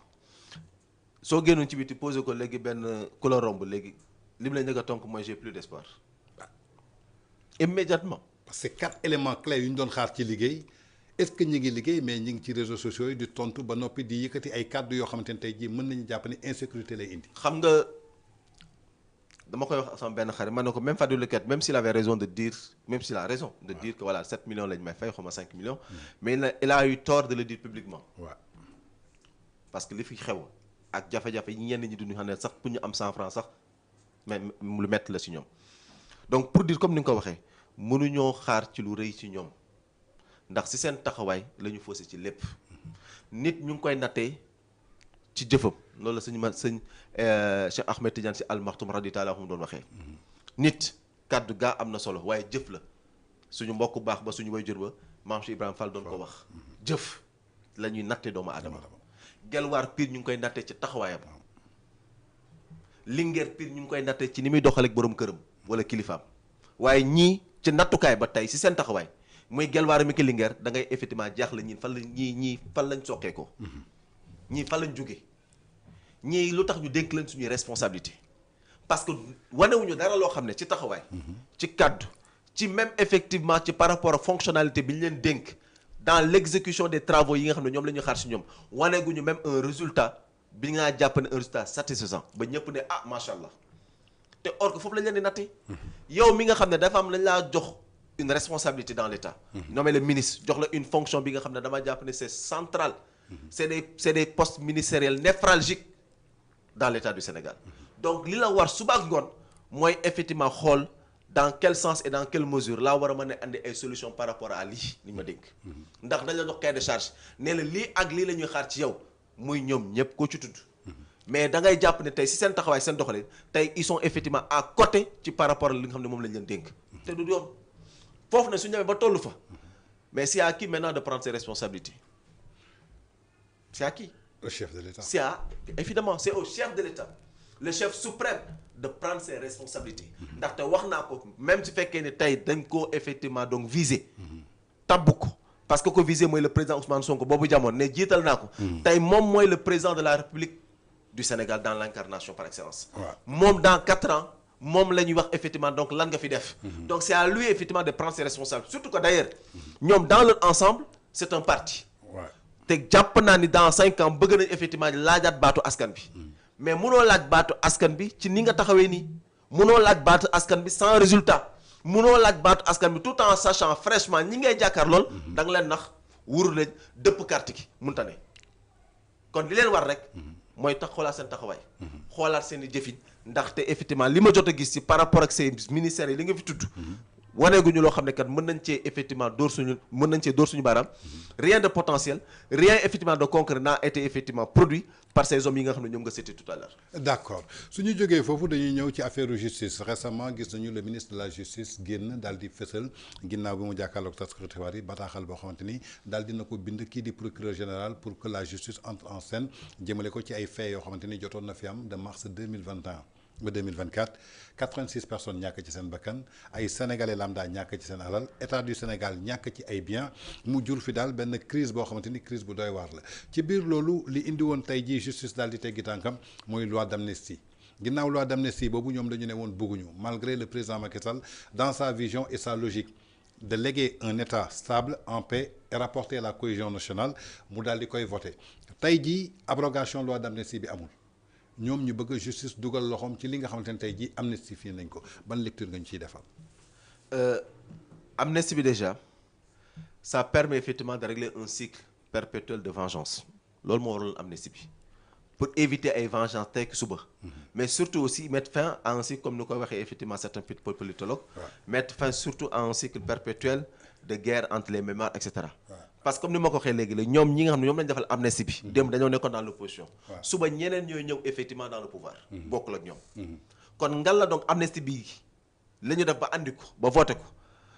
soo génnoon ci biti posé ko léegi benn ku la romb léegi li mu la njëkk a tonk mooy j'ai plus d'espoir immédiatement. parce que 4 éléments clés yu ñu doon xaar ci liggéey. est-ce que ñi ngi liggéey mais ñi ngi ci réseaux sociaux yi di tontu ba noppi di yëkkati ay kàddu yoo xamante ne tey jii mën nañu jàpp ne insécurité lay indi. xam nga dama koy wax sama benn xarit ma ne ko même Fadilou Keita même s'il avait raison de dire même s'il a raison de dire que voilà 7 millions lañ may fay xaw ma 5 millions. mais il a eu tort de le dire publiquement. waaw parce que li fi xew ak jafe-jafe yi ñenn ñi duñu xam ne sax pour ñu am 100 francs sax mais lu métti la ci ñoom donc pour dire comme ni nga ko waxee mënuñoo xaar ci lu rëy ci ñoom. ndax ci seen taxawaay la ñu faussé ci lépp nit ñu ngi koy nattee ci jëfam loolu la sëñ Cheikh Ahmed Tidiane Sy Al Maktoum radiyallahu anhu doon waxee nit kàddu gaa am na solo waaye jëf la suñu mbokk baax ba suñu wayjur ba maam Cheikh Ibrahima Fall doon ko wax jëf la ñuy nattee doomu aadama gelwaar Pire ñu ngi koy nattee ci taxawaayam Linguère Pire ñu ngi koy nattee ci ni muy doxaleek borom këram wala kilifaam waaye ñii ci nattukaay ba tey ci seen taxawaay muy gelwaar mi ki Linguère da ngay effectivement jaaxle ñii fan la ñii fan lañ soqee ko ñii fan lañ jóge ñii lu tax ñu dénk leen suñuy responsabilité parce que wanewuñu dara loo xam ne ci taxawaay ci kàddu ci même effectivement ci par rapport ak fonctionnalité bi ñu leen dénk dans l'exécution des travaux yi nga xam ne ñoom la ñu xaar si ñoom waneeguñu même un résultat bi nga jàpp ne un résultat satisfaisant ba ñëpp ne ah macha allah te or que foofu lañ leen di nattee yow mi nga xam ne dafa am lañ laa jox une responsabilité dans l'État nommé le ministre jox la une fonction bi nga xam ne dama jàpp ne c'est central c'est des postes ministériels névralgiques dans l'État du Sénégal donc li la war suba ak ngoon mooy effectivement xool dans quel sens et dans quelle mesure laa war a mën a andi ay solutions par rapport à lii li ma dénk ndax dañ la jox cahier de charge nee la lii ak lii la ñuy xaar ci yow muy ñoom ñëpp koo ci tudd mais da ngay jàpp ne tey si seen taxawaay seen doxalin tey ils sont effectivement à côté ci par rapport à li nga xam ne moom lañ leen dénk te du yoon foofu ne su ñëwee ba tollu fa mais c'est à qui maintenant de prendre ses responsabilités c'est à qui au chef de l'État. C'est à évidemment c'est au chef de l'État le chef suprême de prendre ses responsabilités ndaxte wax naa ko même su fekkee ne tey dañ koo effectivement donc viser tabbu ko parce que ko viser mooy le président Ousmane Sonko boobu jamono ne jiital naa ko tey moom mooy le président de la République du Sénégal dans l'incarnation par excellence moom dans 4 ans moom la ñuy wax effectivement donc lan nga fi def donc c'est à lui effectivement de prendre ses responsabilités surtout que d'ailleurs ñoom dans leur ensemble c'est un parti te jàpp naa ni dans 5 ans bëgg nañ effectivement laajaat baatu askan bi mais munoo laaj baatu askan bi ci ni nga taxawee nii munoo laaj baatu askan bi sans résultat munoo laaj baatu askan bi tout en sachant fraîchement ñi ngay jàkkaar lool da nga leen nax wuru leen dëpp carte gi munta ne kon li leen war rek mooy tax xoolaat seen taxawaay xoolaat seen i jëfin ndaxte effectivement li ma jot a gis ci par rapport ak ces ministères yi li nga fi tudd waneeguñu loo xam ne kat mën nañ cee effectivement dóor suñu baaraam rien de potentiel rien effectivement de concret n'a été effectivement produit par ces hommes yi nga xam ne ñoom nga cité tout à l'heure d'accord su ñu jógee foofu dañuy ñëw ci affaire justice récemment gis nañu le ministre de la justice génn daal di fësal ginnaaw bi mu jàkkaarloog taskatu xibaar yi bataaxal boo xamante ni daal dina ko bind kii di procureur général pour que la justice entre en scène jëmale ko ci ay faits yoo xamante ni jotoon na fi am de mars 2021 ba 2024 86 personnes ñàkk ci seen bakkan ay sénégalais lambda ñàkk ci seen alal état du Sénégal ñàkk ci ay biens mu jur fi daal benn crise boo xamante ni crise bu doy waar la ci biir loolu li indi woon tey jii justice daal di teggi tànkam mooy loi d'amnistie ginnaaw loi d'amnistie boobu ñoom dañu ne woon bëgguñu malgré le président Macky Sall dans sa vision et sa logique de léguer un état stable en paix et rapporter la cohésion nationale mu daal di koy voter tey jii abrogation loi d'amnistie bi amul ñoom ñu bëgg justice dugal loxoom ci li nga xamante ne tey jii amnistie fii nañ ko ban lecture nga ñu ciy defal. Amnistie bi déjà ça permet effectivement de régler un cycle perpétuel de vengeance loolu moo waral amnistie bi pour éviter ay vengeance tey suba. mais surtout aussi mettre fin à un cycle comme ni ko waxee effectivement certains politologues. mettre fin surtout à un cycle perpétuel de guerre entre les mémoires et cetera. parce que comme ni ma ko waxee léegi la ñoom ñi nga xam ne ñoom lañu defal amnistie bi. démb dañoo nekkoon dans l'opposition. suba ñeneen ñooy ñëw effectivement dans le pouvoir. bokkul ak ñoom. kon ngal la donc amnistie bi la ñu def ba andi ko ba voté ko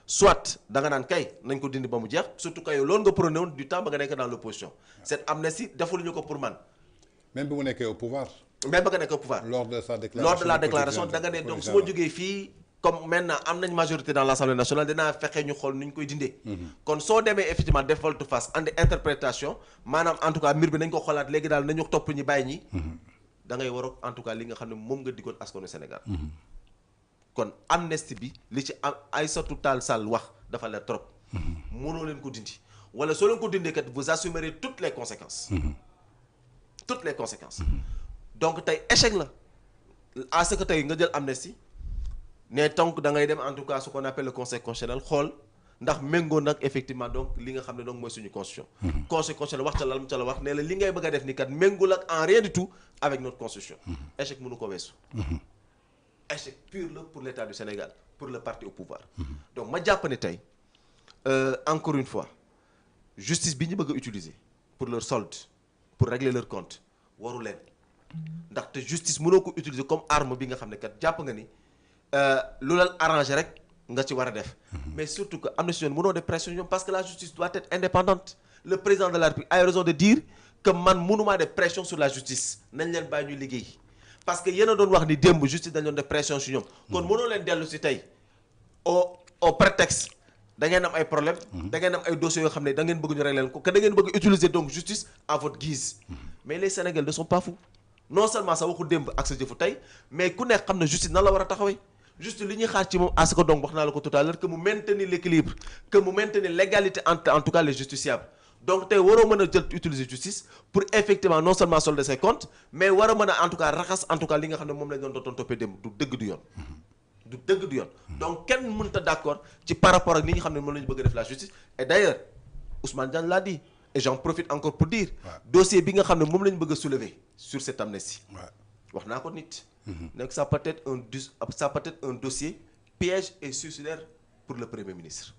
soit da nga naan kay nañ ko dindi ba mu jeex surtout que yow loolu nga prôné woon du temps ba nga nekk dans l'opposition cette amnistie defaluñu ko pour man. même bi mu nekkee au pouvoir. même ba nga nekk au pouvoir. lors de la déclaration da nga ne donc su ma jógee fii. comme maintenant am nañ majorité dans l'Assemblée nationale dinaa fexe ñu xool nu ñu koy dindee. kon soo demee effectivement def volte-face andi interprétation maanaam en tout cas mbir bi nañ ko xoolaat léegi daal nañu topp ñi bàyyi ñi. da ngay war en tout cas li nga xam ne moom nga diggoon askanu Sénégal. kon amnistie bi li ci am Aïssatou Tall Sall wax dafa leer trop. mënoo leen ko dindi wala soo leen ko dindee kat vous assumerez toutes les conséquences. toutes les conséquences. donc tey échec la à ce que tey nga jël amnistie. ne donc da ngay dem en tout cas ce qu'on appelle le conseil constitutionnel xool ndax méngoo nag effectivement donc li nga xam ne donc mooy suñu constitution. conseil constitutionnel wax ca la wax ne la li ngay bëgg a def ni kat méngul ak en rien du tout avec notre constitution. échec mënu ko weesu. échec pur la pour l'État du Sénégal pour le parti au pouvoir. donc ma jàpp ne tey encore une fois justice bi ñu bëgg a utiliser pour leur solde pour régler leur compte waru leen ndaxte justice mënoo ko utiliser comme arme bi nga xam ne kat jàpp nga ni. lu la arrangé rek nga ci war a def mais surtout que am na si ñoom mënoo def pression ñoom parce que la justice doit être indépendante le président de la République a raison de dire que man mënumaa def pression sur la justice nañ leen bàyyi ñu liggéey parce que yéen a doon wax ni démb justice dañ doon def pression sur ñoom kon mënoo leen dellu si tey au prétexte da ngeen am ay problème da ngeen am ay dossiers yoo xam ne da ngeen bëgg ñu régler leen ko que da ngeen bëgg utiliser donc justice à votre guise mais les Sénégalais ne sont pas fous non seulement sa waxu démb ak sa jëfu tey mais ku nekk xam ne justice nan la war a taxawee juste li ñuy xaar ci moom à ce que donc wax naa la ko tout à l'heure que mu maintenir l'équilibre que mu maintenir l'égalité entre en tout cas les justiciables donc tey waroo mën a jël utiliser justice pour effectivement non seulement solder ses comptes mais war a mën a en tout cas raxas en tout cas li nga xam ne moom lañ doon toppee dem du dëgg du yoon du dëgg du yoon donc kenn mënut a d'accord ci par rapport ak li nga xam ne moom la ñu bëgg a def la justice et d'ailleurs Ousmane Diagne l'a dit et j'en profite encore pour dire dossier bi nga xam ne moom la ñu bëgg a soulever sur cette amnistie wax naa ko nit nekk ça peut être un dossier piège et suicidaire pour le Premier ministre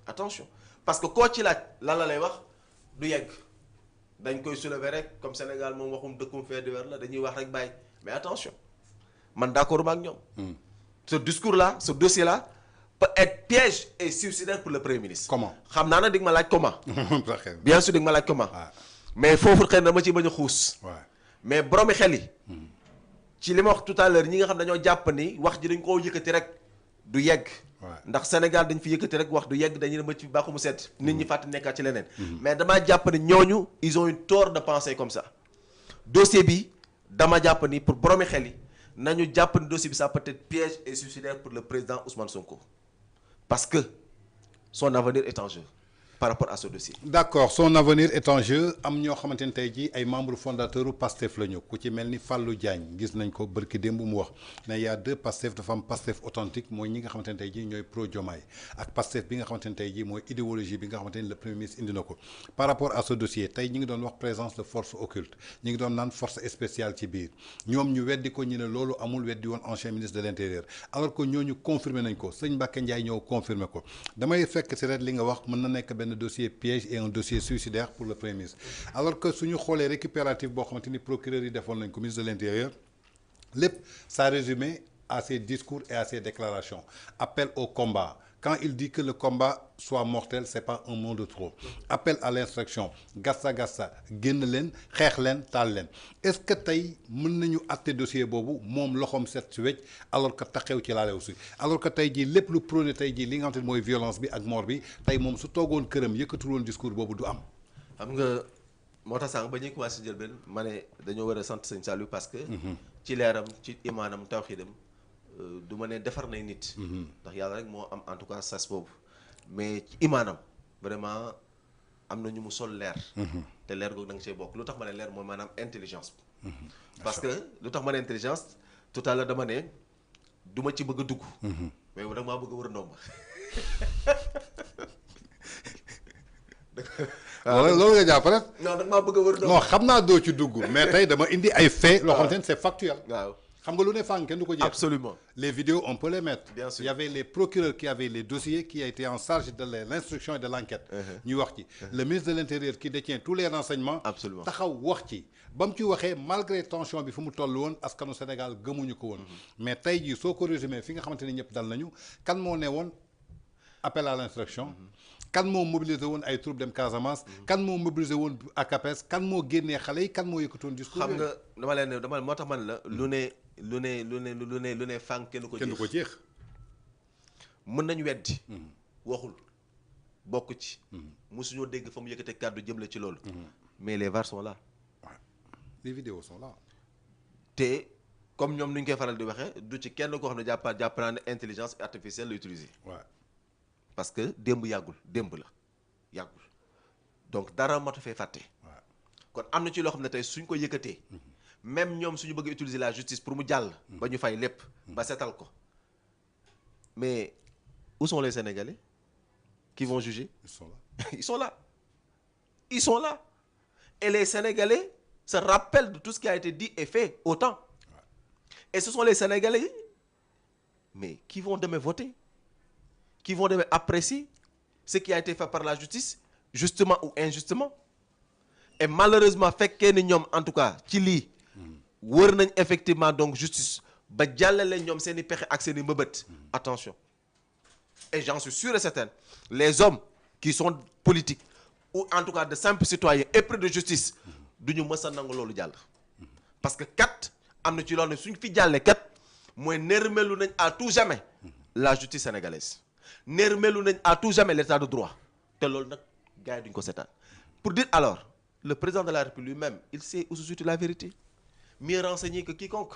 attention parce que koo ci laaj lan la lay wax du yegg dañ koy soulever rek comme Sénégal moom waxum dëkkum fait divers la dañuy wax rek bàyyi mais attention man d'accord ma ak ñoom ce discours là ce dossier là peut être piège et suicidaire pour le Premier ministre. Comment? xam naa nag di nga ma laaj comment. bien sûr di nga ma laaj comment. mais foofu xëy na dama ci bañ a xuus. mais boroomi xel yi. ci li ma wax tout à l'heure ñi nga xam dañoo jàpp ni wax ji dañ koo yëkkati rek du yegg. ndax Sénégal dañ fi yëkkati rek wax du yegg dañuy dem ba ci baaxu mu set. nit ñi fàtte nekkaat ci leneen. mais damaa jàpp ni ñooñu ils ont une tort de penser comme ça. dossier bi dama jàpp ni pour boroomi xel yi nañu jàpp ni dossier bi ça peut être piège et suicidaire pour le président Ousmane Sonko. Parce que son avenir est en jeu par rapport à ce dossier. D'accord, son avenir est en jeu. Am ñoo xamante ne tey jii ay membres fondateurs u Pastef la ñu ku ci mel ni Fallou Diagne gis nañ ko barki démb mu wax ne y a deux Pastef dafa am Pastef authentique mooy ñi nga xamante ne tey jii ñooy pro Diomaye ak Pastef bi nga xamante ne tey jii mooy idéologie bi nga xamante ne le premier ministre indi na ko par rapport à ce dossier tey ñi ngi doon wax présence de force occulte ñi ngi doon naan force spéciale ci biir ñoom ñu weddi ko ñu ne loolu amul weddi woon ancien ministre de l'intérieur alors que ñooñu confirmé nañ ko sëñ Mbacké Ndiaye ñëw confirmé ko damay fekk si rek li nga wax mën na nekk benn dossier piège et un dossier suicidaire pour le Premier ministre alors que suñu xoolee récupératif boo xamante ni procureur yi defoon nañ ko ministre de l'intérieur lépp ça résumé à ses discours et à ses déclarations appel au combat quand il dit que le combat soit mortel c'est pas un mot de trop appel à l'insurrection gassa gassa génn leen xeex leen taal leen est-ce que tey mën nañu àtte dossier boobu moom loxoom set si wecc alors que taxew ci laale aussi alors que tey jii lépp lu prôné tey jii li nga xamante ne mooy violence bi ak mort bi tey moom su toogoon këram yëkkatul woon discours boobu du am. xam nga moo tax sànq ba ñuy commencé jël benn ma ne dañoo war a sant sëñ Saliou parce que. ci leeram ci imaanam tawxiidam du ma ne defar nay nit. ndax yàlla rek moo am en tout cas sas boobu mais ci imaanam vraiment am na ñu mu sol leer. te leer googu da nga see bokk lu tax ma ne leer mooy maanaam intelligence. parce que lu tax ma ne intelligence tout à l'heure dama ne du ma ci bëgg a dugg. mais da maa bëgg a wër ndomba. loolu nga jàpp rek. non da maa bëgg a wër ndomba. non xam naa doo ci dugg mais tey dama indi ay faits. loo xamante ne c'est factuel. waaw. xam nga lu ne fànn kenn du ko jeex. Absolument. Les vidéos on peut les mettre. Bien sûr. Il y avait les procureurs qui avaient les dossiers qui a été en charge de l'instruction et de l'enquête. ñu wax ci le ministre de l'intérieur qui détient tous les renseignements. Absolument. taxaw wax ci ba mu ci waxee malgré tension bi fu mu toll woon askanu Sénégal gëmuñu ko woon. mais tey jii soo ko résumé fi nga xamante ni ñëpp dal nañu kan moo ne woon appel à l'insurrection. kan moo mobilisé woon ay troupes dem Casamance. kan moo mobilisé woon ACAPES kan moo génnee xale yi kan moo yëkkatoon discours. xam nga dama leen ne dama moo tax man la lu ne fànn kenn ko jeex. mën nañu weddi. waxul bokk ci. mosuñoo dégg fa mu yëkkate kàddu jëmle ci loolu. mais les VAR sont là. les vidéos sont là. te comme ñoom ni ñu koy faral di waxee du ci kenn koo xam ne jàpp naa ne intelligence artificielle la utiliser. parce que démb yàggul démb la yàggul donc dara matu fee fàtte. kon am na ci loo xam ne tey suñ ko yëkkatee. même ñoom suñu bëgg utiliser la justice pour mu jàll. ba ñu fay lépp. ba setal ko mais où sont les Sénégalais qui vont juger. Ils sont là. Ils sont là. Et les Sénégalais se rappellent de tout ce qui a été dit et fait autant. Et ce sont les Sénégalais mais qui vont demain voter, qui vont demain apprécier ce qui a été fait par la justice, justement ou injustement. Et malheureusement fekkee ni ñoom en tout cas ci lii wër nañ effectivement donc justice ba jàllale ñoom seen i pexe ak seen i mbëbët. Attention. Et j'en suis sûr et certain, les hommes qui sont politiques ou en tout cas de simples citoyens épris de justice du ñu mës a nangu loolu jàll. parce que kat am na ci loolu ne suñ fi jàllee kat mooy nërmelu nañ à tout jamais la justice sénégalaise nërmelu nañ à tout jamais l'état de droit te loolu nag gars yi duñ ko seetaan. Pour dire alors le président de la République lui-même il sait où se situe la vérité, mieux renseigné que quiconque.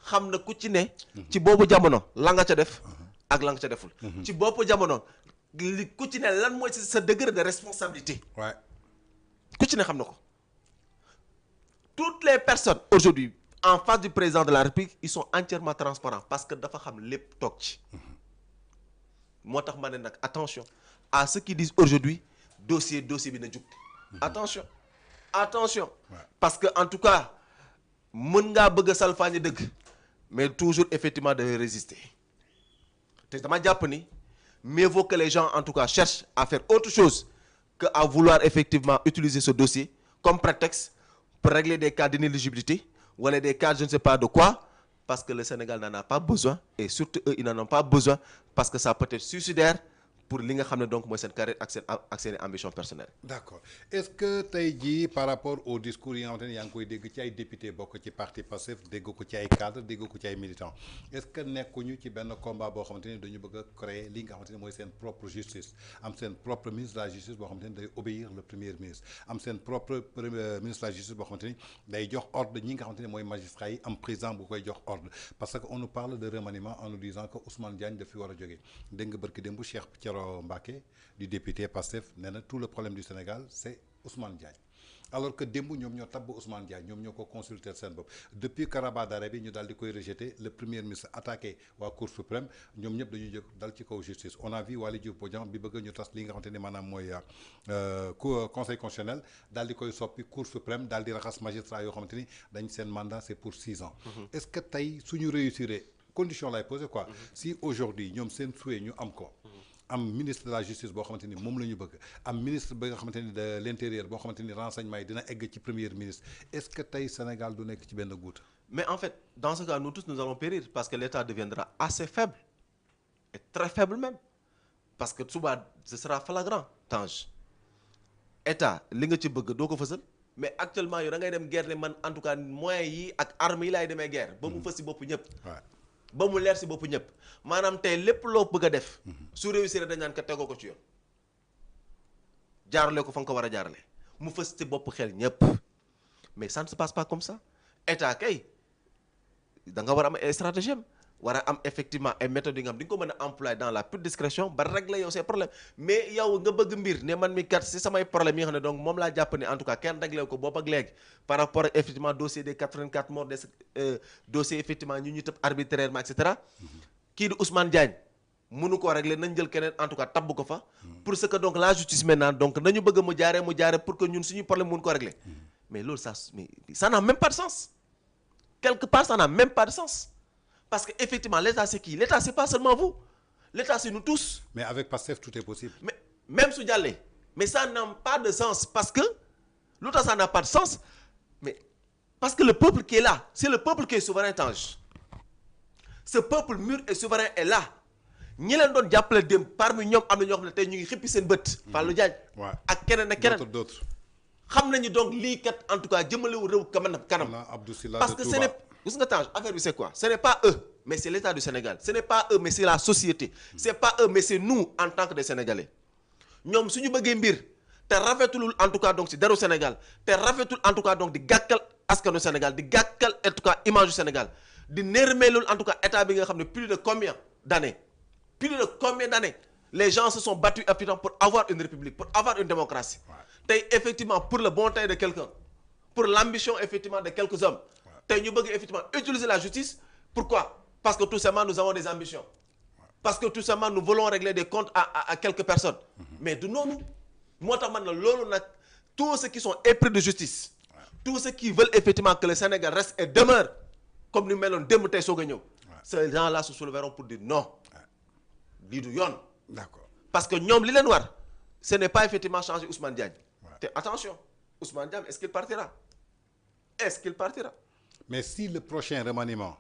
xam na ku ci ne ci boobu jamono la nga ca def ak la nga ca deful ci boppu jamono li ku ci ne lan mooy sa degré de responsabilité ouais ku ci ne xam na ko toutes les personnes aujourd'hui en face du président de la République ils sont entièrement transparents parce que dafa xam lépp toog ci moo tax ma ne nag attention à ceux qui disent aujourd'hui dossier bi na jug attention parce que en tout cas mën ngaa bëgg a salfaañe dëgg mais toujours effectivement de résister te dama jàpp ni mieux vaut que les gens en tout cas cherchent à faire autre chose que à vouloir effectivement utiliser ce dossier comme prétexte pour régler des cas d'inéligibilité wala des cas je ne sais pas de quoi parce que le Sénégal n'en a pas besoin et surtout eux ils n'en ont pas besoin parce que ça peut être suicidaire pour li nga xam ne donc mooy seen carrière ak seen ambition personnelle. d'accord est-ce que tey jii par rapport au discours yi nga xamante ne yaa ngi koy dégg ci ay député bokk ci parti Pastef dégg ko ci ay cadre dégg ko ci ay militants est-ce que nekkuñu ci benn combat boo xamante ne dañu bëgg a créer li nga xamante ne mooy seen propre justice am seen propre ministre de la justice boo xamante ne day obéir le premier ministre am seen propre ministre de la justice boo xamante ni day jox ordre ñi nga xamante ne mooy magistrat yi am président bu koy jox ordre parce que on nous parle de remaniement en nous disant que Ousmane Diagne daf fi war a jógee dégg nga barki démb Cheikh Thioro Mbacké du député Pastef nee na tout le problème du Sénégal c'est Ousmane Diagne alors que démb ñoom ñoo tabb Ousmane Diagne ñoom ñoo ko consulter seen bopp depuis que rabat d'arrêt bi ñu daal di koy rejeter le premier ministre attaqué waa Cour suprême ñoom ñëpp dañuy jóg dal ci kaw justice on a vu Waly Diouf Bodian bi bëgg ñu tas li nga xamante ne maanaam mooy conseil constitutionnel daal di koy soppi Cour suprême daal di raxas magistrat yoo xamante ni dañ seen mandat c'est pour 6 ans est-ce que tey suñu réussir condition lay poser quoi si aujourd'hui ñoom seen souhait ñu am ko am ministre de la justice boo xamante ni moom la ñu bëgg am ministre ba nga xamante ni de l'intérieur boo xamante ni renseignement yi dina egg ci premier ministre est-ce que tey Sénégal du nekk ci benn goutte. mais en fait dans ce cas nous tous nous allons périr parce que l'État deviendra assez faible et très faible même parce que suba ce sera flagrant Tange État li nga ci bëgg doo ko fësal mais actuellement yow da ngay dem guerre ne man en tout cas moyens yi ak armes yi laay demee guerre ba mu fës si bopp ñëpp. ba mu leer si bopp ñëpp maanaam tey lépp loo bëgg a def su réussir dañ naan ko tegoo ko ci yoon jaarale ko fa nga ko war a jaarale mu fës si bopp xel ñëpp mais ça ne se passe pas comme ça état kay da nga war a am ay stratégie war a am effectivement ay méthodes yi nga xam di nga ko mën a employer dans la pure discrétion ba régler yow ces problèmes mais yow nga bëgg mbir ne man mi kat si samay problèmes yi nga xam ne donc moom laa jàpp ne en tout cas kenn réglé ko boobu ak léegi par rapport ak effectivement dossier des 84 morts des dossiers effectivement ñu tëb arbitrairement et cetera kii di Ousmane Diagne mënu koo régler nañ jël keneen en tout cas tabb ko fa pour ce que donc la justice maintenant donc nañu bëgg mu jaaree pour que ñun suñu problème mënu ko régler mais loolu ça n'a même pas de sens quelque part ça n'a même pas de sens. Parce que effectivement l'État c'est qui? L'État c'est pas seulement vous. L'État c'est nous tous. Mais avec Pastef tout est possible. Mais même su jàllee mais ça n'a pas de sens parce que lu tax ça n'a pas de sens mais parce que le peuple qui est là c'est le peuple qui est souverain Tange. Ce peuple mûr et souverain est là ñi leen doon jàppale dem parmi ñoom am na ñoo xam ne tey ñu ngi xippi seen bët. Fallou Diagne. ak keneen ak keneen d'autres. xam nañu donc lii kat en tout cas jëmalewu réew kanam. Parce que ce n'est gis nga Tange affaire bi c'est quoi? Ce n'est pas eux mais c'est l'État du Sénégal. Ce n'est pas eux mais c'est la société. C'est pas eux mais c'est nous en tant que des Sénégalais. ñoom suñu bëggee mbir te rafetulul en tout cas donc ci deru Sénégal te rafetul en tout cas donc di gàkkal askanu Sénégal di gàkkal en tout cas image du Sénégal di nërmeelul en tout cas état bi nga xam ne plus de combien d'années les gens se sont battus effectivement pour avoir une république pour avoir une démocratie. Tey effectivement pour le bon teint de quelqu'un pour l'ambition effectivement de quelques hommes tey ñu bëgg effectivement utiliser la justice pourquoi? Parce que tout simplement nous avons des ambitions. Parce que tout simplement nous voulons régler des comptes à quelques personnes. Mais du noonu moo tax man na loolu nag tous ceux qui sont épris de justice tous ceux qui veulent effectivement que le Sénégal reste et demeure comme ni meloon démb tey soog a ñëw ces gens-là se souleveront pour dire non lii du yoon. D'accord. Parce que ñoom li leen war ce n'est pas effectivement changer Ousmane Diagne. te attention Ousmane Diagne est-ce qu'il partira? Mais si le prochain remaniement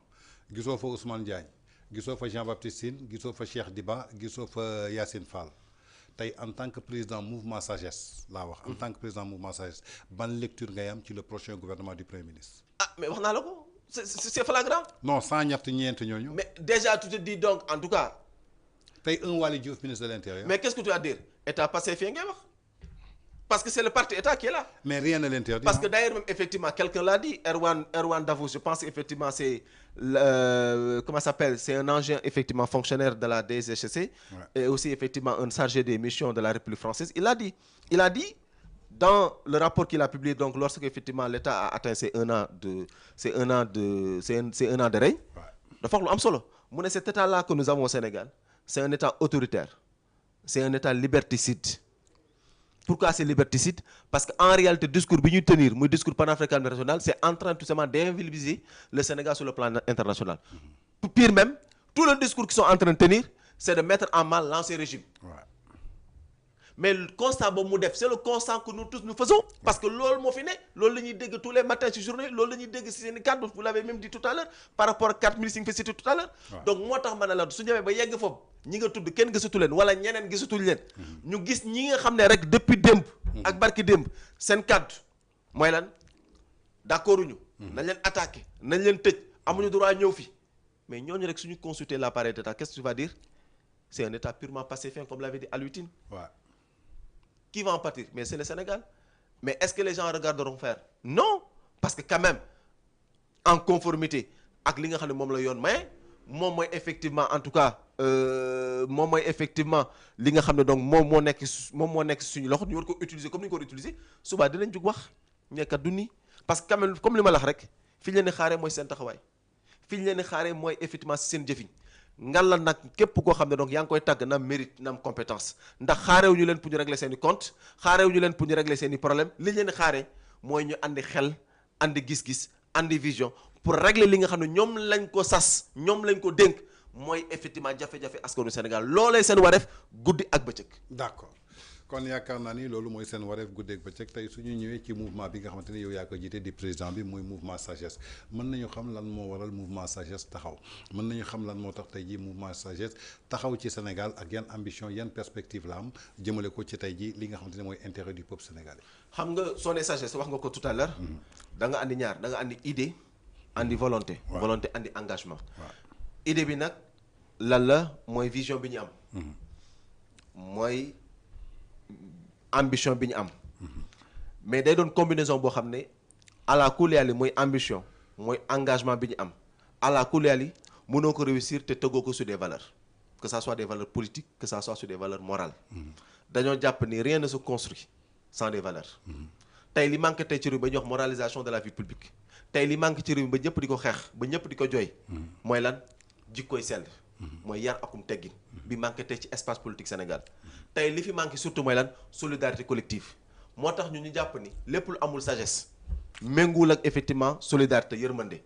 gisoo fa Ousmane Diagne gisoo fa Jean-Baptiste Tine gisoo fa Cheikh Diba gisoo fa Yacine Fall tey en tant que président mouvement sagesse laa wax en tant que président mouvement sagesse ban lecture ngay am ci le prochain gouvernement du premier ministre. Mais wax naa la ko c'est flagrant. Non sans ñeent ñooñu. Mais déjà tu te dis donc en tout cas. tey un Waly Diouf ministre de l'intérieur. Mais qu'est-ce que tu vas dire état passé fii ngay wax parce que c'est le parti État qui est là. Mais rien ne l'interdit. Parce que d'ailleurs même effectivement quelqu'un l'a dit, Erwan Davos, je pense effectivement c'est comment ça s'appelle, c'est un ancien effectivement fonctionnaire de la DGCC et aussi effectivement un chargé des missions de la République française. Il a dit dans le rapport qu'il a publié, donc lorsque effectivement l'État a atteint ses un an de règne, dafa wax lu am solo mu ne cet État-là que nous avons au Sénégal, c'est un État autoritaire, c'est un État liberticide. Pourquoi c'est liberticide? Parce qu'en réalité, le discours que nous tenir, le discours panafricain international, c'est en train tout simplement d'invisibiliser le Sénégal sur le plan international. Pire même, tout le discours qu'ils sont en train de tenir, c'est de mettre en mal l'ancien régime. Ouais. Mais le constat c'est le constat que nous tous nous faisons. Parce que l'ol mo fi né, l'ol lañuy dégg tous les matins sur journée, l'ol lañuy dégg ci sen cadre, vous l'avez même dit tout à l'heure par rapport à 4 minutes que cité tout à l'heure. Donc motax man la su ñëwé ba yegg fofu ñi nga tudd kenn gisatu leen wala ñeneen gisatuñ leen. Ñu gis ñi nga xamné rek depuis demb ak barki demb sen cadre moy lan d'accorduñu. Nañ leen attaquer, nañ leen tëj, amuñu droit ñëw fi. Mais ñoñu rek suñu consulter l'appareil d'État, qu'est-ce que tu vas dire? C'est un État purement pacifien comme l'avait dit Alioune. Ouais. Qui va en partir? Mais c'est le Sénégal. Mais est-ce que les gens regarderont faire? Non, parce que quand même en conformité avec li nga xam ne moom la yoon mais moom mooy effectivement en tout cas moom mooy effectivement li nga xam ne donc moom moo nekk suñu loxo ñu war ko utiliser comme ni ñu ko war a utiliser suba dinañ jug wax nekkat du nii parce que quand même comme li ma la wax rek fi ñu leen di xaaree mooy seen taxawaay fi ñu leen di xaaree mooy effectivement si seen jëfiñ ngalla nag képp koo xam ne donc yaa ngi koy tàgg na mérite na am compétence ndax xaarewuñu leen pour ñu régler seen i compte xaarewuñu leen pour ñu régler seen i problème li ñu leen di xaaree mooy ñu andi xel andi gis-gis andi vision pour régler li nga xam ne ñoom lañ ko sas ñoom lañ ko dénk mooy effectivement jafe-jafe askanu Sénégal loolee seen wareef guddi ak bëccëg. D'accord kon yaakaar naa ni loolu mooy seen wareef guddeeg bëccëg tey suñu ñëwee ci mouvement bi nga xamante ne yow yaa ko jiite di président bi muy mouvement sagesse mën nañu xam lan moo waral mouvement sagesse taxaw mën nañu xam lan moo tax tey jii mouvement sagesse taxaw ci Sénégal ak yan ambition yan perspective la am jëmale ko ci tey jii li nga xamante ne mooy intérêt du peuple sénégalais. xam nga soo nee sagesse wax nga ko tout à l'heure da nga andi ñaar da nga andi idée andi volonté. volonté andi engagement. idée bi nag lan la mooy vision bi ñu am. mooy ambition bi ñu am. mais day doon combinaison boo xam ne ala kulli yàlla mooy ambition mooy engagement bi ñu am ala kulli yàlla mënoo ko réussir te tëggoo ko sur des valeurs que ça soit des valeurs politiques que ça soit sur des valeurs morales. dañoo jàpp ni rien ne se construit sans des valeurs. tey li manque tey ci réew mi ba ñuy wax moralisation de la vie publique tey li manque ci réew mi ba ñëpp di ko xeex ba ñëpp di ko jooy. mooy lan jikkoy sell. mooy yar akum teggin. bi manque tey ci espace politique Sénégal. tey li fi manque surtout mooy lan solidarité collective moo tax ñu jàpp ni lépp lu amul sagesse méngul ak effectivement solidarité yërmande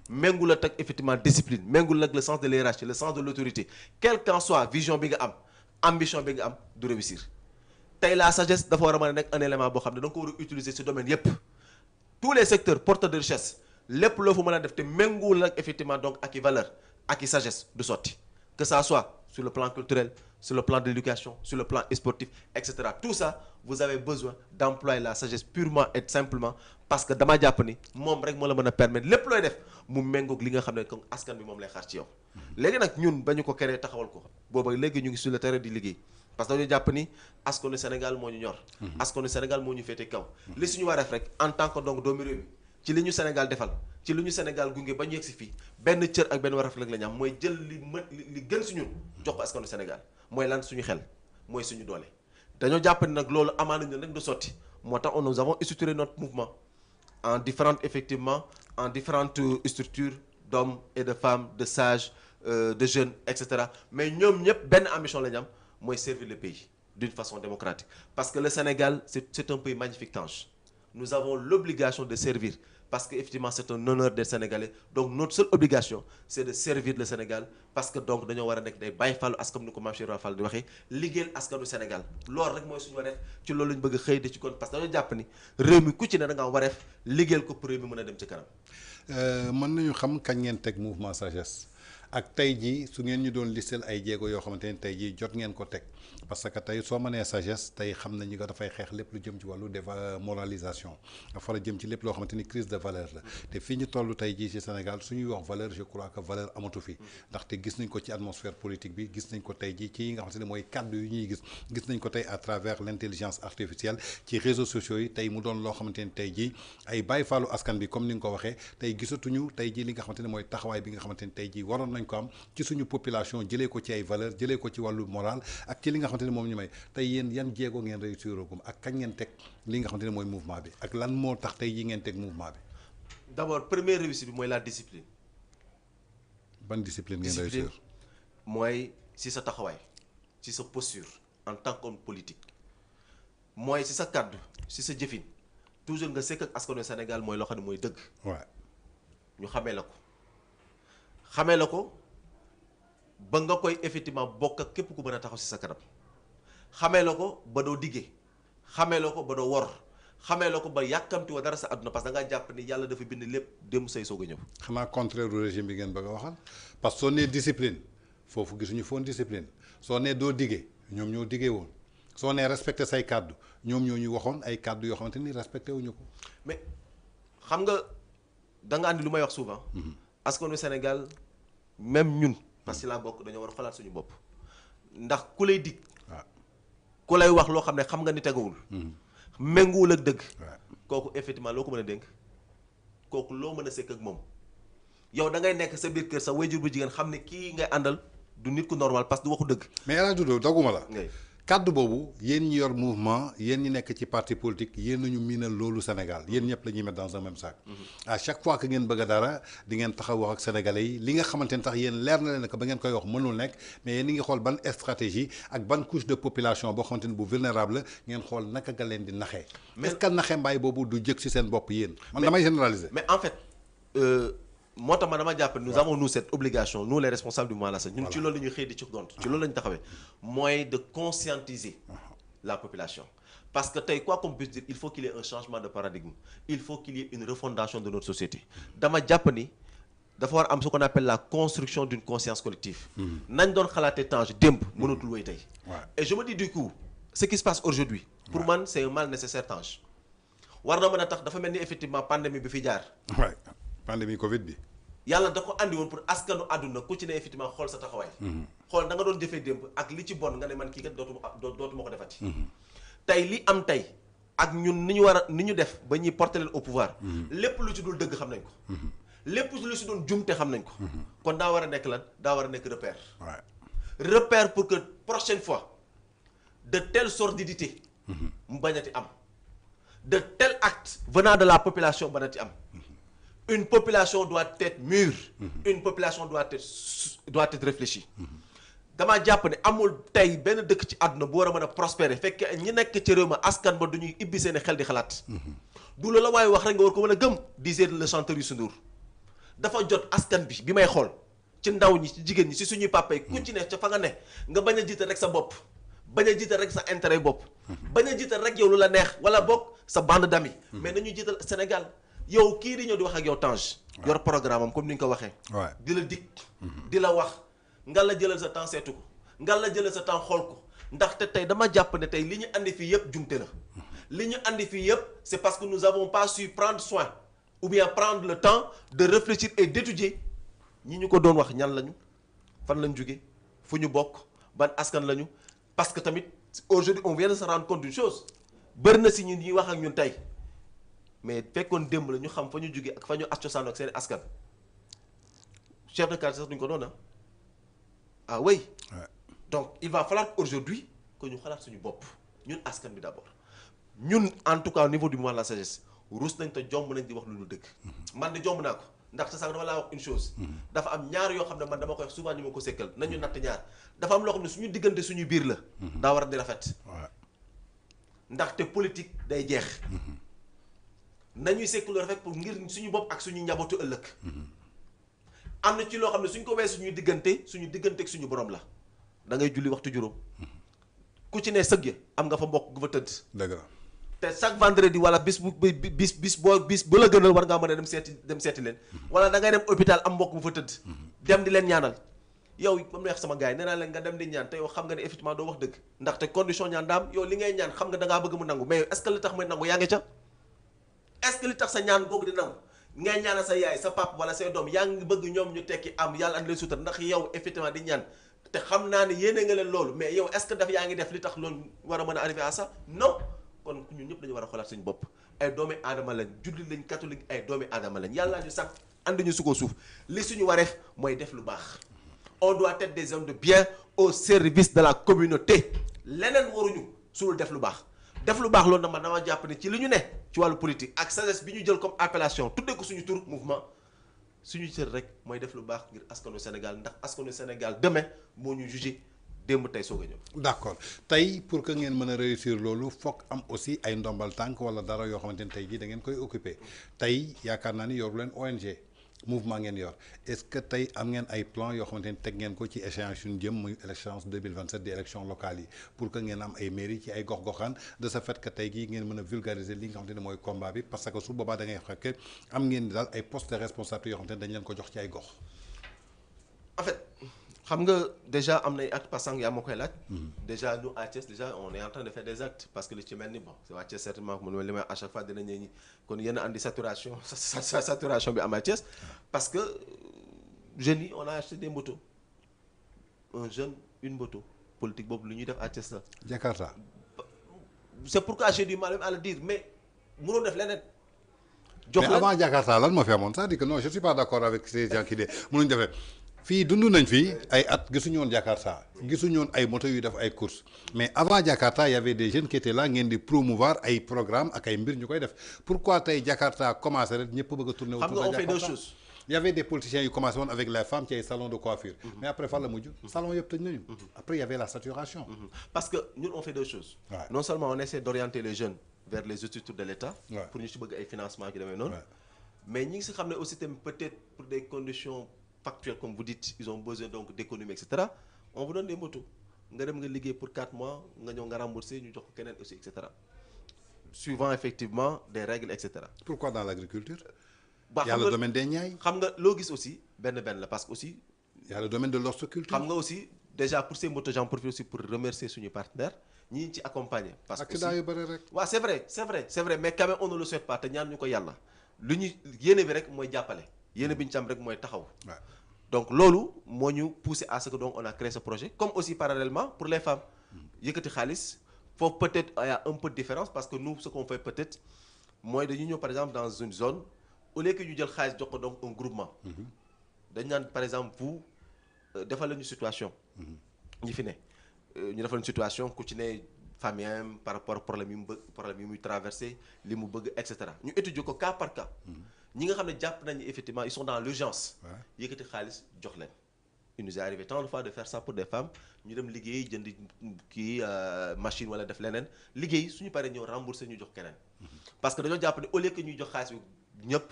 méngul ak effectivement discipline méngul ak le sens de l'hiérarchie le sens de l'autorité quelle qu'en soit vision bi nga am ambition bi nga am du réussir tey la sagesse dafa war a mën a nekk un élément boo xam ne da nga ko war a utiliser ci domaine yépp tous les secteurs porteurs de richesse lépp loo fa mën a def te méngul ak effectivement donc ak i valeur ak i sagesse du sotti que ça soit sur le plan culturel, sur le plan de l'éducation, sur le plan sportif, etc. Tout ça, vous avez besoin d'employer la sagesse purement et simplement parce que dama jàpp ni moom rek moo la mën a permettre lépp looy def mu méngoog li nga xam ne comme askan bi moom lay xaar ci yow. léegi nag ñun ba ñu ko créé taxawal ko booba léegi ñu ngi sur le terrain di liggéey parce que dañu jàpp ni askanu Sénégal moo ñu ñor. askanu Sénégal moo ñu féete kaw. li suñu war a def rek en tant que donc doomu réew mi ci li ñu Sénégal defal ci li ñu Sénégal gunge ba ñu yegg si fii benn cër ak benn waraf la ñu am mooy jël li gën si ñun jox ko askanu Sénégal mooy lan suñu xel mooy suñu doole. dañoo jàpp ni nag loolu amaana ñu rek du sotti moo tax nous avons structuré notre mouvement en différentes effectivement en différentes structures d'hommes et de femmes de sages de jeunes et cetera mais ñoom ñëpp benn ambition la ñu am mooy servir le pays d'une façon démocratique parce que le Sénégal c'est un pays magnifique Tange. Nous avons l'obligation de servir parce que effectivement c'est un honneur d'être sénégalais donc notre seule obligation c'est de servir le Sénégal parce que donc dañoo war a nekk day bàyyi fàllu askan ni ko Mame Cheikh Ibra Fall di waxee liggéeyal askanu Sénégal loolu rek mooy suñu wareef ci loolu lañu bëgg a xëy de ci kon parce que dañoo jàpp ni réew mi ku ci ne da nga am wareef liggéeyal ko pour réew mi mën a dem ci kanam. mën nañu xam kañ ngeen teg mouvement sagesse ak tey jii su ngeen ñu doon listel ay jéego yoo xamante ni tey jii jot ngeen ko teg parce que tey soo mënee sagesse tey xam nañu ko dafay xeex lépp lu jëm ci wàllu démoralisation dafa war a jëm ci lépp loo xamante ni crise de valeur la te fii ñu toll tey jii ci Sénégal suñuy wax valeur je crois que valeur amatu fi ndaxte gis nañ ko ci atmosphère politique bi gis nañ ko tey jii ci yi nga xamante ne mooy kàddu yu ñuy gis nañ ko tey à travers l'intelligence artificielle ci réseaux sociaux yi tey mu doon loo xamante ni tey jii ay bàyyi faalu askan bi comme ni nga ko waxee tey gisatuñu tey jii li nga xamante ne mooy taxawaay bi nga xamante ni tey jii waroon nañ ko am ci suñu population jëlee ko ci ay valeur jëlee ko ci wàllu moral ak ci li nga xamante ne moom ñu may tey yéen yan jéego ngeen réussir gum ak kañ ngeen teg li nga xamante ne mooy mouvement bi ak lan moo tax tey jii ngeen teg mouvement bi. d'abord première réussite bi mooy la discipline. ban discipline ngeen réussir. mooy si sa taxawaay si sa posture en tant qu'homme politique mooy si sa kàddu si sa jëfin toujours nga sekk ak askanu Sénégal mooy loo xam ne mooy dëgg. waaw ñu xamee la ko ba nga koy effectivement bokk ak képp ku mën a taxaw si sa kanam xamee la ko ba doo diggee xamee la ko ba doo wor xamee la ko ba yàkkamti wa dara sa àdduna parce que da ngaa jàpp ni yàlla dafa bind lépp dem say soog a ñëw. xanaa contraire du régime bi ngeen bëgg a waxal parce que soo nee discipline foofu gisuñu foon discipline soo nee doo diggee ñoom ñoo diggee woon soo nee respecté say kàddu ñoom ñoo ñu waxoon ay kàddu yoo xamante ni respecté wuñu ko. mais xam nga da nga andi lu may wax souvent. askanu Sénégal même ñun. parce que laa bokk dañoo war a xalaat suñu bopp ndax ku lay dig. waaw ku lay wax loo xam ne xam nga ni tegawul. ménguwul ak dëgg. kooku effectivement loo ko mën a dénk kooku loo mën a sekk ak moom yow da ngay nekk sa biir kër sa wayjur bu jigéen xam ne kii ngay àndal du nit ku normal parce que du waxu dëgg. mais El Hadj Doudou doguma la. ngay kàddu boobu yéen ñi yor mouvement yéen ñi nekk ci parti politique yéen nañu miinal loolu Sénégal yéen ñëpp la ñuy mettre dans un même sac. à chaque fois que ngeen bëgg a dara di ngeen taxaw wax ak sénégalais yi li nga xamante ne tax yéen leer na leen que ba ngeen koy wax mënul nekk mais yéen ñi ngi xool ban stratégie ak ban couche de population boo xamante ne bu vulnérable ngeen xool naka nga leen di naxee. est-ce que naxee mbaay boobu du jëg ci seen bopp yéen. man damay généraliser. mais en fait moo tax ma dama jàpp nous avons nous cette obligation nous les responsables du mouvement ñun ci loolu la ñuy xëy di ci gont ci loolu la ñu taxawee mooy de conscientiser la population parce que tey quoi qu'on puisse dire il faut qu'il y ait un changement de paradigme il faut qu'il y ait une refondation de notre société dama jàpp ni dafa war am ce qu'on appelle la construction d'une conscience collective nañ doon xalaatee Tange démb mënatul wéy tey et je me dis du coup ce qui se passe aujourd'hui pour man c'est un mal nécessaire Tange war na mën a tax dafa mel ni effectivement pandémie bi fi jaar waay pandémie Covid bi. yàlla da ko andi woon pour askanu àdduna ku ci ne effectivement xool sa taxawaay. xool da nga doon jëfee démb ak li ci bon nga ne man kii kat dootuma ko defati. tey li am tey ak ñun ni ñu war a ni ñu def ba ñuy porter leen au pouvoir. lépp lu ci dul dëgg xam nañ ko. lépp lu ci doon jumte xam nañ ko. kon daa war a nekk lan daa war a nekk repère. repère pour que prochaine fois de telle sordidité mu bañati am. de tel acte venant de la population bañati am. Une population doit être mûre. Une population doit être réfléchie. damaa jàpp ne amul tey benn dëkk ci àdduna bu war a mën a prospérer fekk ñi nekk ci réew ma askan ba du ñuy ibbi seeni xel di xalaat. du la waaye wax rek nga war ko mën a gëm disait le chanteur Youssou Ndour dafa jot askan bi may xool ci ndaw ñi ci jigéen ñi ci suñuy papa yi ku ci ne ca fa nga ne nga bañ a jiital rek sa bopp bañ a jiital rek sa intérêt bopp. bañ a jiital rek yow lu la neex wala bokk sa bande d'amis. mais nañu jiital Sénégal. yow kii di ñëw di wax ak yow Tange. yor programme am comme ni nga ko waxee. di la dig. di la wax nga la jëlal sa temps seetu ko nga la jëlal sa temps xool ko ndaxte tey dama jàpp ne tey li ñu andi fii yëpp jumte la. li ñu andi fii yëpp c'est parce que nous avons pas su prendre soin ou bien prendre le temps de réfléchir et d'étudier ñi ñu ko doon wax ñan lañu fan lañ jóge fu ñu bokk ban askan lañu parce que tamit aujourd'hui on vient de se rendre compte d'une chose bëri na si ñun ñuy wax ak ñun tey. mais fekkoon démb la ñu xam fa ñu jóge ak fa ñu as cosaan ak seen askan chef de quartier sax duñ ko doon ah oui. donc il va falloir aujourd'hui que ñu xalaat suñu bopp ñun askan bi d'abord ñun en tout cas au niveau du mouvement de la sagesse ruus nañ te jomb nañ di wax lu ñu dëgg. man de jomb naa ko ndaxte sax dafa laa wax une chose. dafa am ñaar yoo xam ne man dama koy wax souvent ñu ma ko sekkal nañu natt ñaar dafa am loo xam ne suñu diggante suñu biir la. daa war a di rafet. ndaxte politique day jeex. nañuy sekk lu rafet pour ngir suñu bopp ak suñu njabootu ëllëg. am na ci loo xam ne suñ ko weesu suñu diggante ak suñu borom la da ngay julli waxtu juróom ku ci ne sëgg am nga fa mbokk gu fa tëdd. dëgg la te chaque vendredi wala bis bu la gënal war ngaa mën a dem seeti leen wala da ngay dem hôpital am mbokk mu fa tëdd dem di leen ñaanal yow mam neex sama gars yi nee naa leen nga dem di ñaan te yow xam nga ne effectivement doo wax dëgg ndaxte condition ñaan daam yow li ngay ñaan xam nga da ngaa bëgg mu nangu mais est-ce que li tax may nangu yaa ngi ca est-ce que li tax sa ñaan googu di nangu ngay ñaanal sa yaay sa papa wala say doom yaa ngi bëgg ñoom ñu tekki am yàlla andi leen suutar ndax yow effectivement di ñaan te xam naa ne yéene nga leen loolu mais yow est-ce que daf yaa ngi def li tax loolu war a mën a arriver à ça non kon ñun ñëpp dañu war a xoolaat suñu bopp ay doomi aadama lañ jullit lañ catholique ay doomi aadama lañ yàlla ñu sax andi ñu su ko suuf li suñu wareef mooy def lu baax on doit être des hommes de bien au service de la communauté leneen waruñu suñu def lu baax loolu nag man dama jàpp ne ci li ñu ne ci wàllu politique ak sagesse bi ñu jël comme appellation tuddee ko suñu tur mouvement suñu cër rek mooy def lu baax ngir askanu Sénégal ndax askanu Sénégal demain moo ñu jugé démb tey soog a ñëw. d'accord tey pour que ngeen mën a réussir loolu foog am aussi ay ndombal tànk wala dara yoo xamante ni tey jii da ngeen koy occuper tey yaakaar naa ni yoru leen ONG mouvement ngeen yor est-ce que tey am ngeen ay plan yoo xamante ni teg ngeen ko ci échéance yu ñu jëm muy échéance 2027 di élection locale yi pour que ngeen am ay mairie ci ay gox-goxaan de ce fait que tey jii ngeen mën a vulgariser li nga xamante ni mooy combat bi parce que su boobaa da ngay fekk am ngeen daal ay postes de responsabilité yoo xamante ni dañ leen ko jox ci ay gox. en fait xam nga déjà am na ay actes passant yaa ma koy laaj. déjà nous à Thiès déjà on est en train de faire des actes parce que li ci mel ni bon c'est waa Thiès certainement mu li may à chaque fois dina ñëw ñi kon yéen a andi saturation bi am à Thiès parce que jeunes yi on a acheté des motos un jeune une moto politique boobu lu ñuy def à Thiès la. Jakarta. c'est pourquoi j'ai du mal à le dire mais mënoo def leneen. jox mais avant Jakarta lan moo fi amoon c'est-à-dire que non je suis pas d'accord avec ces gens qui mënuñ defee. fii dund nañ fii ay at gisuñu woon Jakarta gisuñu woon ay moto yu def ay courses mais avant Jakarta y avait des jeunes qui étaient là ngeen di promouvoir ay programmes ak ay mbir ñu koy def pourquoi tey Jakarta commencé rek ñëpp bëgg a tourner autour de Jakarta. xam nga on fait deux choses. y avait des politiciens yu commencé woon avec les femmes ci ay salons de coiffure. mais après fan la mujj. salon yëpp tëj nañu. après y avait la saturation. parce que ñun on fait deux choses. non seulement on essaie d'orienter les jeunes vers les structures de l'État. pour ñu ci bëgg ay financements ki demee noonu. mais ñi ngi si xam ne aussi tamit peut-être pour des conditions factuels comme vous dites ils ont besoin donc d'économie et cetera on vous donne des motos nga dem nga liggéey pour 4 mois nga ñëw nga rembourser ñu jox ko keneen aussi et cetera suivant effectivement des règles et cetera. pourquoi dans l'agriculture. ba il y a le domaine des Niayes. xam nga loo gis aussi benn la parce que aussi. il y a le domaine de l'horticulture. xam nga aussi déjà pour ces motos j'en profite aussi pour remercier suñu partenaire ñi ci accompagner. parce que accident yu bëri rek. waaw c'est vrai mais quand même on ne le souhaite pas te ñaan ñu ko yàlla lu ñu yéene bi rek mooy jàppale. yéen bi ñu ci am rek mooy taxaw. donc loolu moo ñu poussé à ce que donc on a créé ce projet comme aussi parallèlement pour les femmes. yëkkati xaalis foofu peut-être il y a un peu de différence parce que nous ce qu'on fait peut-être mooy dañu ñëw par exemple dans une zone au lieu que ñu jël xaalis jox ko donc un groupement. dañ naan par exemple vous defal lañu situation. ñi fi ne ñu defal ñu situation ku ci ne famille am par rapport ak problème yi muy traversé li mu bëgg et cetera ñu étudier ko cas par cas. ñi nga xam ne jàpp nañu effectivement ils sont dans l'urgence yëkkati xaalis jox leen il nous est arrivé tant de fois de faire ça pour des femmes ñu dem liggéey jënd kii machine wala def leneen liggéey suñu paree ñëw rembourser ñu jox keneen parce que dañoo jàpp ne au lieu que ñuy jox xaalis bi ñëpp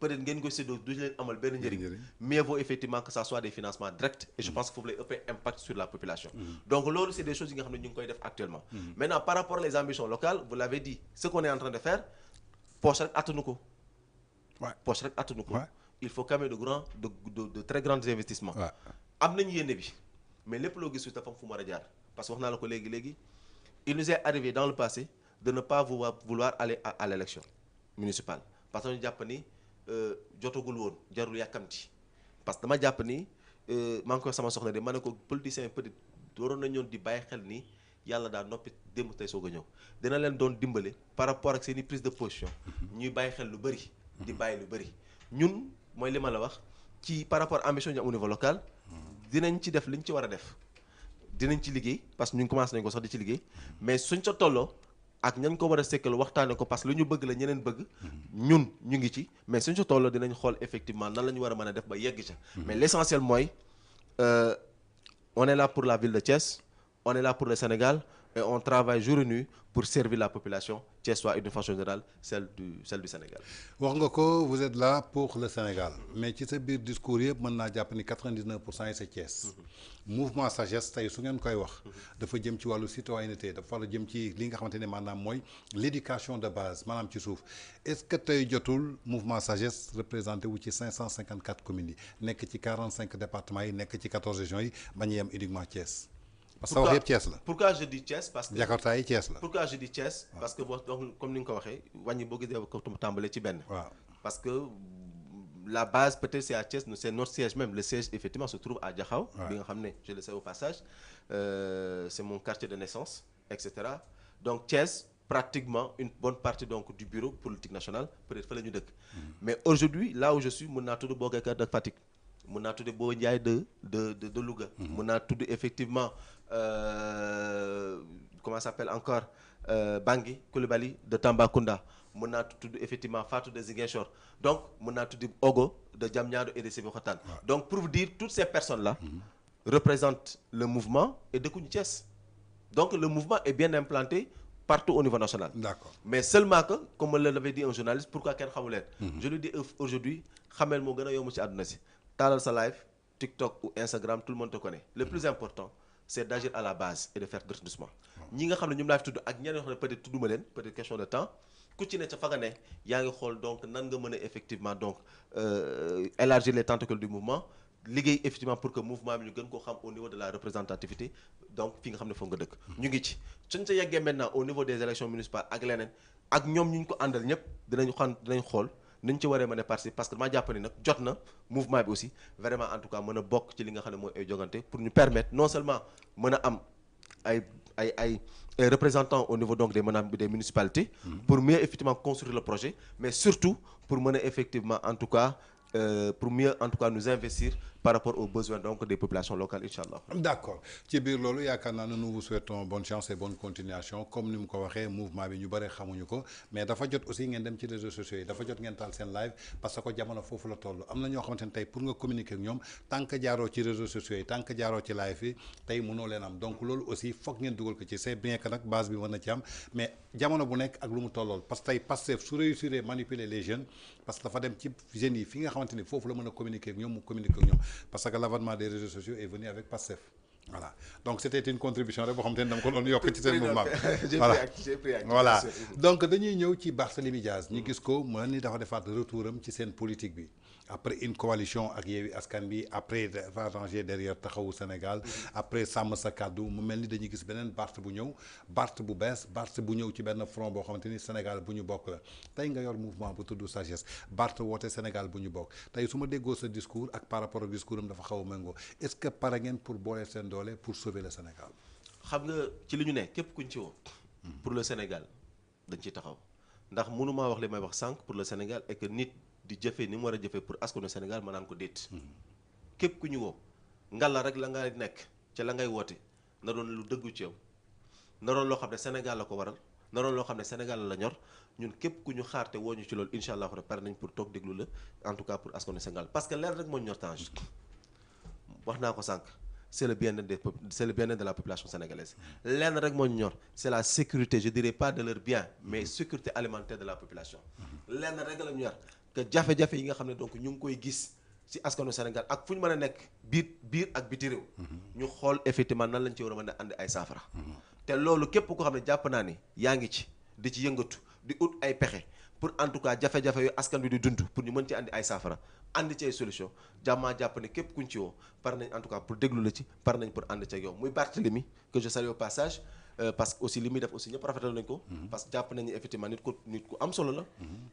peut-être ngeen koy séddoo du leen amal benn njëriñ mieux vaut effectivement que ça soit des financements directs et je pense que foofu lay ëppee impact sur la population donc loolu c'est des choses yi nga xam ne ñu ngi koy def actuellement maintenant par rapport les ambitions locales vous l'avez dit ce qu'on est en train de faire poche rek attanu ko poche rek attanu ko il faut quand même de très grands investissements am nañu yéene bi mais lépp loo gis dafa am fu mu war a jaar parce que wax naa la ko léegi il nous est arrivé dans le passé de ne pas vouloir aller à l'élection municipale parce que ñu jàpp ni jotagul woon jarul yàkkamti parce que dama jàpp ni maa ngi koy sama soxna de ma ne ko politiciens peut-être waroon nañu ñoon di bàyyi xel ni yàlla daa noppi démb tey soog a ñëw dina leen doon dimbale par rapport ak seeni prise de position ñuy bàyyi xel lu bëri di bàyyi lu bëri ñun mooy li ma la wax ci par rapport ambition ñu am au niveau local dinañ ci def li ñu ci war a def dinañ ci liggéey parce que ñun commencé nañ ko sax di ci liggéey mais suñ sa tolloo ak ñan ko war a sekkal waxtaane ko parce que lu ñu bëgg la ñeneen bëgg ñun ñu ngi ci mais suñ sa tolloo dinañ xool effectivement nan la ñu war a mën a def ba yegg ca mais l'essentiel mooy on est là pour la ville de Thiès on est là pour le Sénégal et on travaille jour et nuit pour servir la population thiessoise et d'une façon générale celle du Sénégal. wax nga ko vous êtes là pour le Sénégal mais ci sa biir discours yëpp mën naa jàpp ni 99% yi c'est Thiès. mouvement sagesse tey su ngeen koy wax. dafa jëm ci wàllu citoyenneté dafa war a jëm ci li nga xamante ne maanaam mooy l'éducation de base maanaam ci suuf est-ce que tey jotul mouvement sagesse représenté wu ci 554 communes yi nekk ci 45 départements yi nekk ci 14 régions yi bañ a yem uniquement Thiès. parce que wax yëpp Thiès la. pourquoi je dis Thiès parce que. Jakarta yi Thiès la. pourquoi je dis Thiès. parce que boo donc comme ni nga ko waxee wàññi boo gisee ko tàmbalee ci benn. waaw parce que la base peut-être c'est à Thiès c'est notre siège même le siège effectivement se trouve à Diakhao. bi nga xam ne je le sais au passage c'est mon quartier de naissance et cetera donc Thiès pratiquement une bonne partie donc du bureau politique national peut-être fa la ñu dëkk. mais aujourd'hui là où je suis mën naa tudd Boubacar de Fatick. mën naa tudd Boy Ndiaye de Louga. mën naa tudd effectivement comment ça s'appelle encore Bangui Coulibaly de Tambacounda mën naa tudd effectivement Fatou de Ziguinchor donc mën naa tudd Ogo de Diamniadio et de Sébikotane. donc pour vous dire toutes ces personnes là. représentent le mouvement et dëkkuñu Thiès donc le mouvement est bien implanté partout au niveau national. D'accord. mais seulement que comme l'avait dit un journaliste pourquoi kenn xamu leen. je lui dis aujourd'hui xamel moo gën a yomb ci àdduna si. taalal sa live TikTok ou Instagram tout le monde te connaît le plus important c'est d'agir à la base et de faire doucement ñi nga xam ne ñoom laa fi tudd ak ñeneen yoo xam ne peut-être tudduma leen peut-être question de temps ku ci ne ca fa nga ne yaa ngi xool donc nan nga mën a effectivement donc élargir les tentacules du mouvement liggéey effectivement pour que mouvement bi ñu gën koo xam au niveau de la représentativité donc fi nga xam ne foofu nga dëkk ñu ngi ci suñ sa yeggee maintenant au niveau des élections municipales ak leneen ak ñoom ñu ko àndal ñëpp dinañ xool niñ ci waree mën a participer parce que damaa jàpp ni nag jot na mouvement bi aussi vraiment en tout cas mën a bokk ci li nga xam ne mooy ay jogante pour ñu permettre non seulement mën a am ay représentants au niveau donc des municipalités pour mieux effectivement construire le projet mais surtout pour mën a effectivement en tout cas pour mieux en tout cas nous investir par rapport aux besoins donc des populations locales inchallah. D'accord ci biir loolu yaakaar naa ne nous vous souhaitons bonne chance et bonne continuation comme ni mu ko waxee mouvement bi ñu bëri xamuñu ko mais dafa jot aussi ngeen dem ci réseaux sociaux yi dafa jot ngeen taal seen live parce que jamono foofu la toll am na ñoo xamante ne tey pour nga communiquer ak ñoom tant que jaaroo ci réseaux sociaux yi tant que jaaroo ci live yi tey mënoo leen am donc loolu aussi foog ngeen dugal ko ci c'est bien que nag base bi mën na ci am mais jamono bu nekk ak lu mu tollool parce que tey Pastef su réussir manipuler les jeunes parce que dafa dem ci jeunes yi fi nga xamante ni foofu la mën a communiquer ak ñoom mu communiquer ak ñoom parce que l'avènement des réseaux sociaux est venu avec Pastef voilà donc c'était une contribution rek boo xamante ne dama ko doon yokk ci seen mouvement voilà donc dañuy ñëw ci Barthélémy Dias ñu gis ko mën ni dafa defaat retour am ci seen politique bi après une coalition ak Yewwi Askan Wi après dafa ranger derrière Taxawu Sénégal après sàmm sa kàddu mu mel ni dañuy gis beneen Barth bu ñëw Barth bu bees Barth bu ñëw ci benn front boo xamante ni Sénégal bu ñu bokk la tey nga yor mouvement bu tudd sagesse Barth woote Sénégal bu ñu bokk tey su ma déggoo sa discours ak par rapport ak discours am dafa xaw a méngoo est-ce que pare ngeen pour boole seen doole pour sauver le Sénégal. xam nga ci li ñu ne képp kuñ ci woo. pour le Sénégal dañ ciy taxaw ndax mënumaa wax li may wax sànq pour le Sénégal et que nit di jëfee ni mu war a jëfee pour askanu Sénégal ma naan ko déet. képp ku ñu woo ngalla rek la nga nekk ca la ngay woote na doon lu dëggu ci yow na doon loo xam ne Sénégal la ko waral na doon loo xam ne Sénégal la ñor ñun képp ku ñu xaar te woo ñu ci loolu incha allah pare nañ pour toog déglu la en tout cas pour askanu Sénégal parce que leen rek moo ñor Tange wax naa ko sànq. c'est le bien-être de la population sénégalaise lenn rek moo ñu ñor c'est la sécurité je dirais pas de leur bien mais sécurité alimentaire de la population lenn rek la ñu ñor que jafe-jafe yi nga xam ne donc ñu ngi koy gis ci askanu Sénégal ak fu ñu mën a nekk biir ak biti réew ñu xool effectivement nan lañ ci war a mën a andi ay saafara te loolu képp ko xam ne jàpp naa ni yaa ngi ci di ci yëngatu di ut ay pexe pour en tout cas jafe-jafe yooyu askan bi di dund pour ñu mën ci andi ay saafara andi ci ay solution jàmmaa jàpp ne képp kuñ ci woo par nañ en tout cas pour déglu la ci par nañ pour ànd ci ak yow muy Barthélémy que je salue au passage parce que aussi li muy def aussi ñëpp rafetal nañ ko parce que jàpp nañu effectivement nit ku am solo la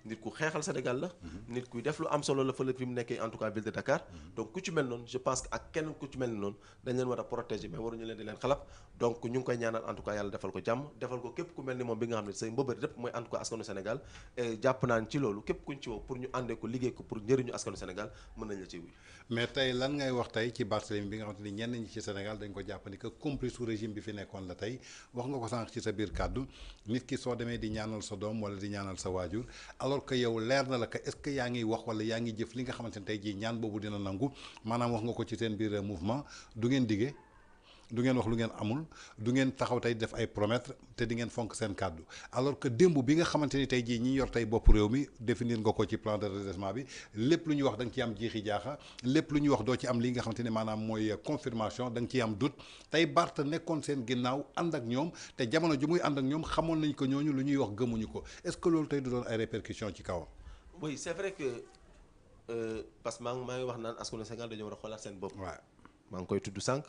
nit ku xeexal Sénégal la nit kuy def lu am solo la fële fi mu nekkee en tout cas ville de Dakar donc ku ci mel noonu je pense que ak kenn ku ci mel noonu dañ leen war a protéger mais waruñu leen di leen xalab donc ñu ngi koy ñaanal en tout cas yàlla defal ko jàmm defal ko képp ku mel ni moom bi nga xam ne say mbëbët lépp mooy en tout cas askanu Sénégal jàpp naan ci loolu képp kuñ ci woo pour ñu àndee ko liggéey ko pour njëriñu askanu Sénégal mën nañ la ci wuy mais tey lan ngay wax tey ci Barthélémy bi nga xamante ni ñenn ñi ci Sénégal dañ ko jàpp ni que complice su régime bi fi nekkoon la tey wax nga ko sànq ci sa biir kàddu nit ki soo demee di ñaanal sa doom wala di ñaanal sa waajur alors que yow leer na la que est-ce que yaa ngi wax wala yaa ngi jëf li nga xamante ni tey jii ñaan boobu dina nangu maanaam wax nga ko ci seen biir mouvement du ngeen diggee du ngeen wax lu ngeen amul du ngeen taxaw tey def ay promettre te di ngeen fonk seen kàddu alors que démb bi nga xamante ni tey jii ñi yor tey bopp réew mi définir nga ko ci plan de redressement bi lépp lu ñuy wax da nga ciy am jiixi jaaxa lépp lu ñuy wax doo ci am li nga xamante ni maanaam mooy confirmation da nga ciy am doute tey Barth nekkoon seen ginnaaw ànd ak ñoom te jamono ju muy ànd ak ñoom xamoon nañ ko ñooñu lu ñuy wax gëmuñu ko est-ce que loolu tey du doon ay répercussions ci kawam. oui c'est vrai que parce que maa ngi wax naan askanu Sénégal dañoo war a xoolaat seen bopp. waaw maa ngi koy tudd sànq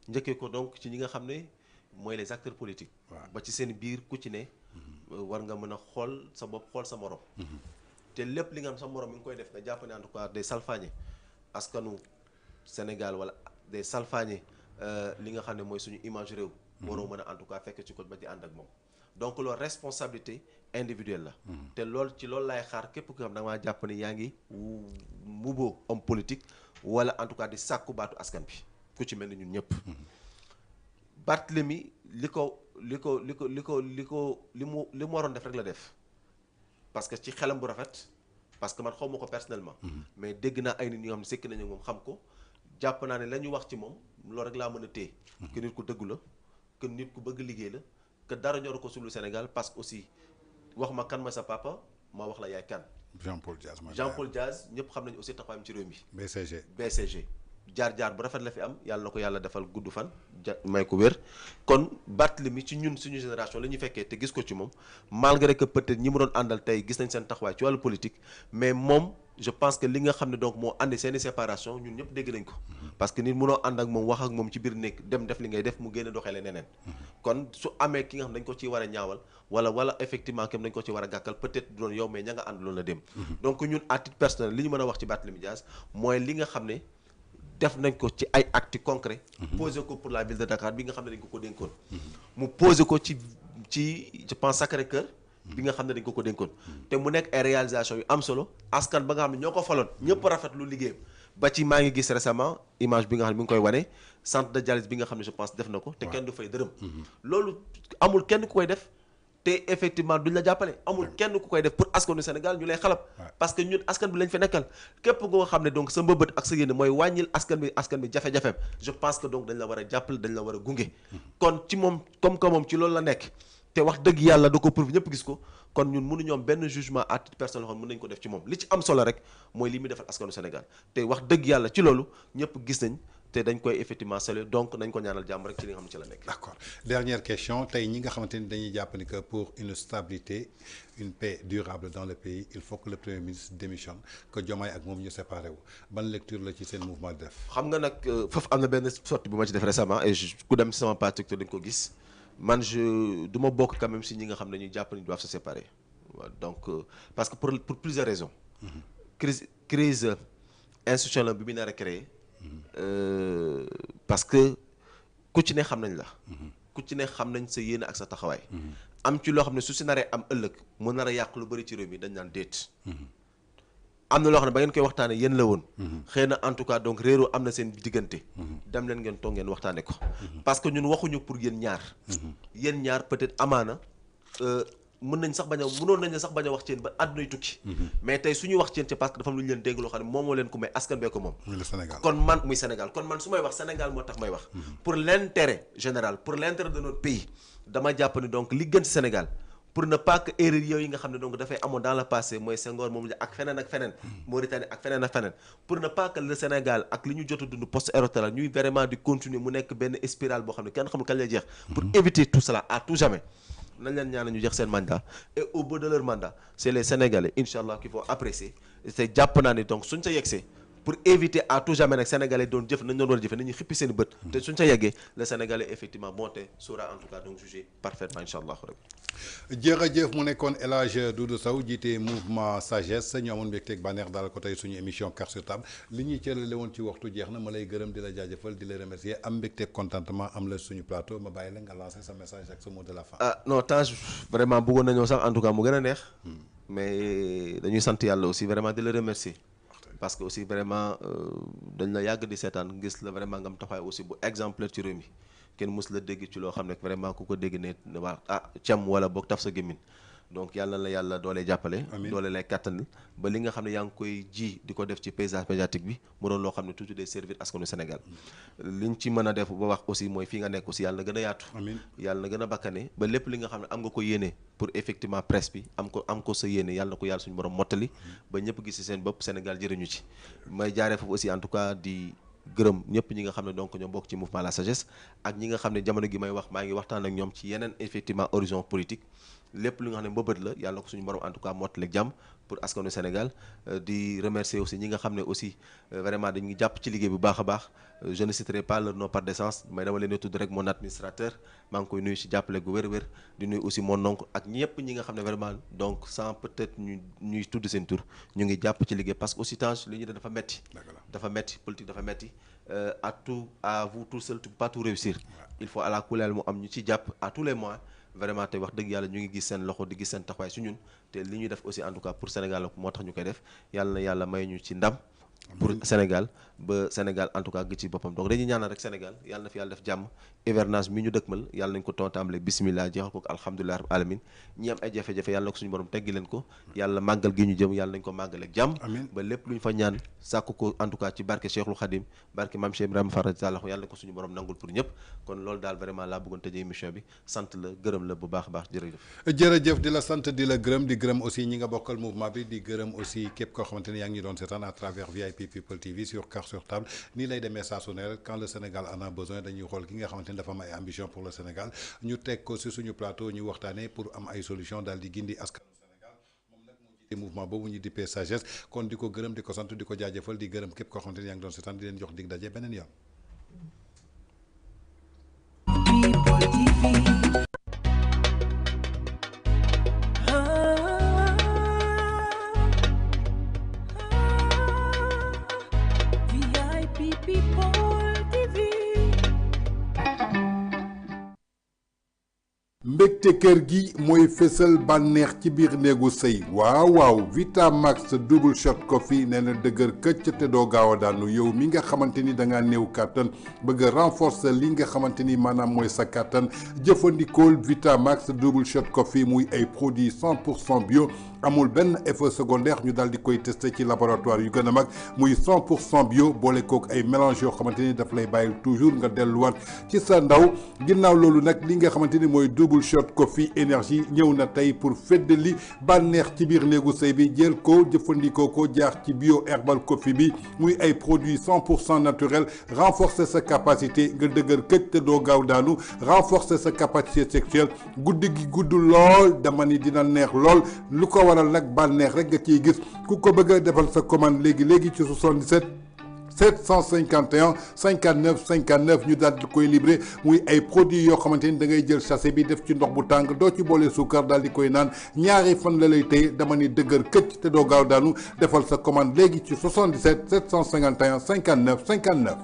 njëkkee ko donc ci ñi nga xam ne mooy les acteurs politiques. ba ci seen biir ku ci ne. war nga mën a xool sa bopp xool sa morom. te lépp li nga xam sa morom mi ngi koy def nga jàpp ne en tout cas des salfaañe askanu Sénégal wala des salfaañe li nga xam ne mooy suñu image réew. waroo mën a en tout cas fekk ci ko ba di ànd ak moom. donc loolu responsabilité individuelle la. te loolu ci loolu laay xaar képp ko xam da nga jàpp ne yaa ngi muboo homme politique wala en tout cas di sàkku baatu askan bi ku ci mel ni ñun ñëpp. Barthélemy li mu waroon def rek la def parce que ci xelam bu rafet parce que man xaw ma ko personnellement. mais dégg naa ay nit ñoo xam ne sekk nañu moom xam ko jàpp naa ne la ñu wax ci moom loolu rek laa mën a téye. que nit ku dëggu la que nit ku bëgg liggéey la. que dara ñoru ko sulu Sénégal parce que aussi wax ma kan ma sa papa ma wax la yaay kan. Jean-Paul Diaz ñëpp xam nañu aussi taxawaayam ci réew mi. BCG jaar bu rafet la fi am yàlla na ko yàlla defal gudd fan may ko wér. kon Barthélemy ci ñun suñu génération la ñu fekkee te gis ko ci moom malgré que peut-être ñi mu doon àndal tey gis nañ seen taxawaay ci wàllu politique mais moom je pense que li nga xam ne donc moo andi seeni séparation ñun ñëpp dégg nañ ko. parce que nit mënoo ànd ak moom wax ak moom ci biir nekk dem def li ngay def mu génn doxalee neneen. kon su amee ki nga xam dañ ko ciy war a ñaawal wala effectivement kem dañ ko ci war a gàkkal peut-être du doon yow mais ña nga ànd loolu la dem. donc ñun à titre personnel li ñu mën a wax ci Barthélemy Diaz mooy li nga xam ne def nañ ko ci ay actes concrets. posé ko pour la ville de Dakar bi nga xam ne dañ ko dénkoon. mu posé ko ci je pense Sacré-Cœur. bi nga xam ne dañ ko dénkoon. te mu nekk ay réalisations yu am solo askan ba nga xam ne ñoo ko faloon ñëpp rafetlu liggéeyam. ba ci maa ngi gis récemment image bi nga xam ne mi ngi koy wane centre de dialyse bi nga xam ne je pense def na ko. te kenn du fay dërëm. loolu amul kenn ku koy def te effectivement duñ la jàppale. amul kenn ku koy def pour askanu Sénégal ñu lay xalab. parce que ñun askan bi lañ fa nekkal képp koo xam ne donc sa mbëbët ak sa yéene mooy wàññil askan bi jafe-jafeem je pense que donc dañ la war a jàppale dañ la war a gunge. kon ci moom comme que moom ci loolu la nekk. te wax dëgg yàlla da ko prouve ñëpp gis ko kon ñun mënuñoo am benn jugement à titre personnel xam mën nañu ko def ci moom li ci am solo rek mooy li muy defal askanu Sénégal te wax dëgg yàlla ci loolu ñëpp gis nañ te dañ koy effectivement saluer donc nañ ko ñaanal jàmm rek ci li nga xam ne ci la nekk. d'accord dernière question tey ñi nga xamante ni dañuy jàpp ni que pour une stabilité une paix durable dans le pays il faut que le premier ministre démissionne que Diomaye ak moom ñu séparé wu ban lecture la ci seen mouvement def. xam nga nag foofu am na benn sortie bu ma ci def récemment et ku dem ci sama page TikTok dañ ko gis. man du ma bokk quand même si ñi nga xam ne ñuy jàpp ni doivent se séparer waaw donc parce que pour plusieurs raisons. crise institutionnelle bi mu nar a créer parce que ku ci ne xam nañ la. ku ci ne xam nañ sa yéene ak sa taxawaay. am ci loo xam ne su si naree am ëllëg mu nar a yàq lu bëri ci réew mi dañ naan déet. am na loo xam ne ba ngeen koy waxtaanee yéen la woon. xëy na en tout cas donc réeroo am na seen diggante. dem leen ngeen toog ngeen waxtaanee ko. parce que ñun waxuñu pour yéen ñaar. yéen ñaar peut-être amaana mënoon nañ sax bañ a wax ci yéen ba àddunay tukki. mais tey suñuy wax ci yéen c'est parce que dafa am lu ñu leen dégg loo xam ne moom moo leen ko may askan bee ko moom. muy Sénégal kon man su may wax Sénégal moo tax may wax. pour l'intérêt général pour l'intérêt de notre pays dama jàpp ni donc li gën ci Sénégal. pour ne pas que erreur yooyu nga xam ne donc dafay amoon dans le passé mooy Senghor moom la ak feneen Mauritanie ak feneen pour ne pas que le Sénégal ak li ñu jot a dund post électoral ñuy vraiment di continuer mu nekk benn spirale boo xam ne kenn xamul kañ lay jeex. pour éviter tout cela à tout jamais nañ leen ñaan ñu jeex seen mandat et au bout de leur mandat c'est les Sénégalais incha allah qui vont apprécier te jàpp naa ni donc suñ sa yegsee pour éviter à tout jamais nag Sénégalais doon jëf nañ doon war a jëfe nañu xippi seen bët te suñ sa yeggee le Sénégalais effectivement monté sera en tout cas donc jugé parfaitement incha allah rabbi. jërëjëf mu nekkoon El Hadj Doudou Sow jiite mouvement sagesse ñu amoon mbégteeg bànneex daal ko tey suñu émission carte sur table li ñuy cërale woon ci waxtu jeex na ma lay gërëm di la jaajëfal di la remercier am mbégteeg contentement am la suñu plateau ma bàyyi la nga lancer sa message ak sa mot de la fin. non Tange vraiment bëggoon nañoo sax en tout cas mu gën a neex. mais dañuy sant yàlla aussi vraiment di la remercier. parce que aussi vraiment dañ la yàgg di seetaan gis la vraiment nga am taxawaay aussi bu exemplaire ci réew mi kenn mës la dégg ci loo xam ne vraiment ku ko dégg ne waa cam wala boog taf sa gémmin donc yàlla na la yàlla doolee jàppale Amiin. doole lay kàttanal ba li nga xam ne yaa ngi koy ji di ko def ci paysage médiatique bi mu doon loo xam ne toujours day servir askanu Sénégal liñ ci mën a def ba wax aussi mooy fii nga nekk aussi yàlla na gën a yaatu Amiin. yàlla na gën a bakkane ba lépp li nga xam ne am nga ko yéene pour effectivement presse bi am ko sa yéene yàlla na ko yàlla suñu borom mottali ba ñëpp gis ci seen bopp Sénégal jëriñu ci may jaaree foofu aussi en tout cas di gërëm ñëpp ñi nga xam ne donc ñoo bokk ci mouvement la sagesse ak ñi nga xam ne jamono gi may wax maa ngi waxtaan ak ñoom ci yeneen effectivement horizon politique lépp li nga xam ne mbëbët la yàlla na ko suñu borom en tout cas mottaleeg jàmm pour askanu Sénégal di remercier aussi ñi nga xam ne aussi vraiment dañuy jàpp ci liggéey bu baax a baax je ne citerai pas leur nom par décence mais dama leen di tudd rek mon administrateur maa ngi koy nuyu ci jàppale gu wér-wér di nuyu aussi mon oncle ak ñëpp ñi nga xam ne vraiment donc sans peut-être ñuy tudd seen tur ñu ngi jàpp ci liggéey parce que aussi Tange li ñu def dafa metti dafa metti politique dafa metti à vous tout seul tu peux pas tout réussir il faut à la kuleel mu am ñu ci jàpp à tous les mois vraiment tey wax dëgg yàlla ñu ngi gis seen loxo di gis seen taxawaay su ñun te li ñuy def aussi en tout cas pour Sénégal moo tax ñu koy def yàlla na yàlla may ñu ci ndam pour Sénégal ba Sénégal en tout cas gëj ci boppam donc dañuy ñaanal rek Sénégal yàlla na fi yàlla def jàmm hivernage mi ñu dëkkmal yàlla nañ ko tàmbalee bismillah jeexal ko alhamdulilah rabbil alamin ñi am ay jafe-jafe yàlla na ko suñu borom teggi leen ko yàlla màggal gi ñu jëm yàlla nañ ko màggal ak jàmm ba lépp lu ñu fa ñaan sàkku ko en tout cas ci barke Cheikhul Khadim barke Mame Cheikh Ibrahima Fall yàlla na ko suñu borom nangul pour ñëpp kon loolu daal vraiment laa bëggoon tëjee émission bi sant la gërëm la bu baax a baax jërëjëf di la sant di la gërëm di gërëm aussi ñi nga bokkal mouvement bi di gërëm aussi képp koo xamante ni yaa ngi doon seetaan à travers VIP People TV sur Carte sur Table nii lay demee saa su ne rek quand le Sénégal en a besoin dañuy xool ki nga xamante ni dafa am ay ambition pour le Sénégal ñu teg ko si suñu plateau ñu waxtaanee pour am ay solution daal di gindi askanu Sénégal moom nag moo jiite mouvement boobu ñu dippee sagesse kon di ko gërëm di ko sant di ko jaajëfal di gërëm képp koo xamante ni yaa ngi doon seetaan di leen jox dig daje beneen yoon. mbégte kër gi mooy fësal bànneex ci biir néegu sëy waaw Vitamax double shot coffee nee na dëgër këcc te doo gaaw a daanu yow mi nga xamante ni da ngaa néew kàttan bëgg a renforcer li nga xamante ni maanaam mooy sa kàttan jëfandikool Vitamax double shot coffee muy ay produits 100% bio amul benn effet secondaire ñu daal di koy testé ci laboratoire yu gën a mag muy 100% bio boole kook ay mélange yoo xamante ni daf lay bàyyi toujours nga delluwaat ci sa ndaw ginnaaw loolu nag li nga xamante ni mooy double shot coffee énergie ñëw na tey pour feddali bànneex ci biir néegu sëy bi jël ko jëfandikoo ko jaar ci bio herbal coffee bi muy ay produits 100% naturel renforcer sa capacité nga dëgër këj te doo gaaw daanu renforcer sa capacité sexuelle guddi gi gudd lool dama ni dina neex lool lu ko waral nag bànneex rek nga ciy gis ku ko bëgg a defal sa commande léegi ci 77 751 59 59 ñu daal di koy livré muy ay produits yoo xamante ni da ngay jël sachet bi def ci ndox bu tàng doo ci boole suukar daal di koy naan ñaari fan la lay téye dama ni dëgër këcc te doo gaaw daanu defal sa commande léegi ci 77 751 59 59.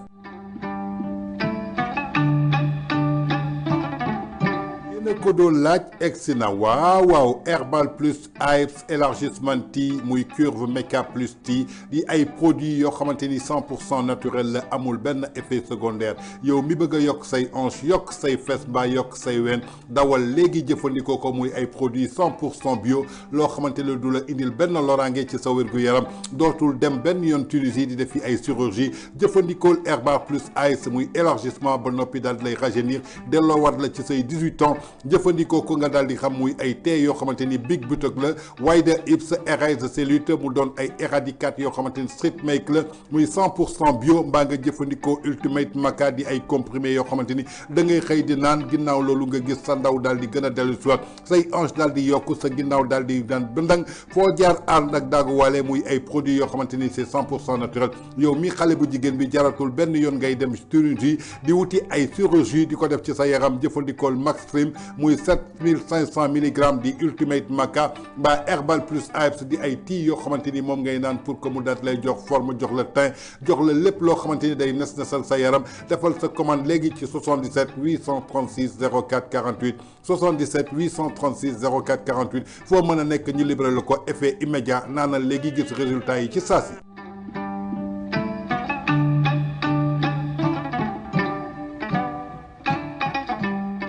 ko doon laaj egsi na waaw herbal plus Ice élargissement tea muy curve méca plus tea di ay produits yoo xamante ni 100% naturel la amul benn effet secondaire yow mi bëgg a yokk say hanche yokk say fes mbaa yokk say ween dawal léegi jëfandikoo ko muy ay produits 100% bio loo xamante ne du la indil benn loraange ci sa wér-gu-yaram dootul dem benn yoon Tunisie di def fi ay chirurgie jëfandikool herbal plus Ice muy élargissement ba noppi daal di lay rajeunir delloo war la ci say 18 ans. jëfandikoo ko nga daal di xam muy ay thé yoo xamante ni big butok la Wider Hips Erase Cellulite mu doon ay éradicat yoo xamante ni street make la muy 100% bio mbaa nga jëfandikoo Ultimate Maca di ay comprimé yoo xamante ni da ngay xëy di naan ginnaaw loolu nga gis sa ndaw daal di gën a dellu soit say hanche daal di yokk sa ginnaaw daal di daan bëndang foo jaar ànd ak daaguwaale muy ay produits yoo xamante ni c'est 100% naturel yow mi xale bu jigéen bi jaratul benn yoon ngay dem chirurgie di wuti ay chirurgie di ko def ci sa yaram jëfandikool Maxstream muy 7500 mg di Ultimate Maca mbaa herbal plus Ice di ay tii yoo xamante ni moom ngay naan pour que mu daat lay jox forme jox la teint jox la lépp loo xamante ni day nes-nesal sa yaram defal sa commande léegi ci 77 836 04 48 77 836 04 48 foo mën a nekk ñu libéré la ko effet immédiat naanal léegi gis résultat yi ci saa si.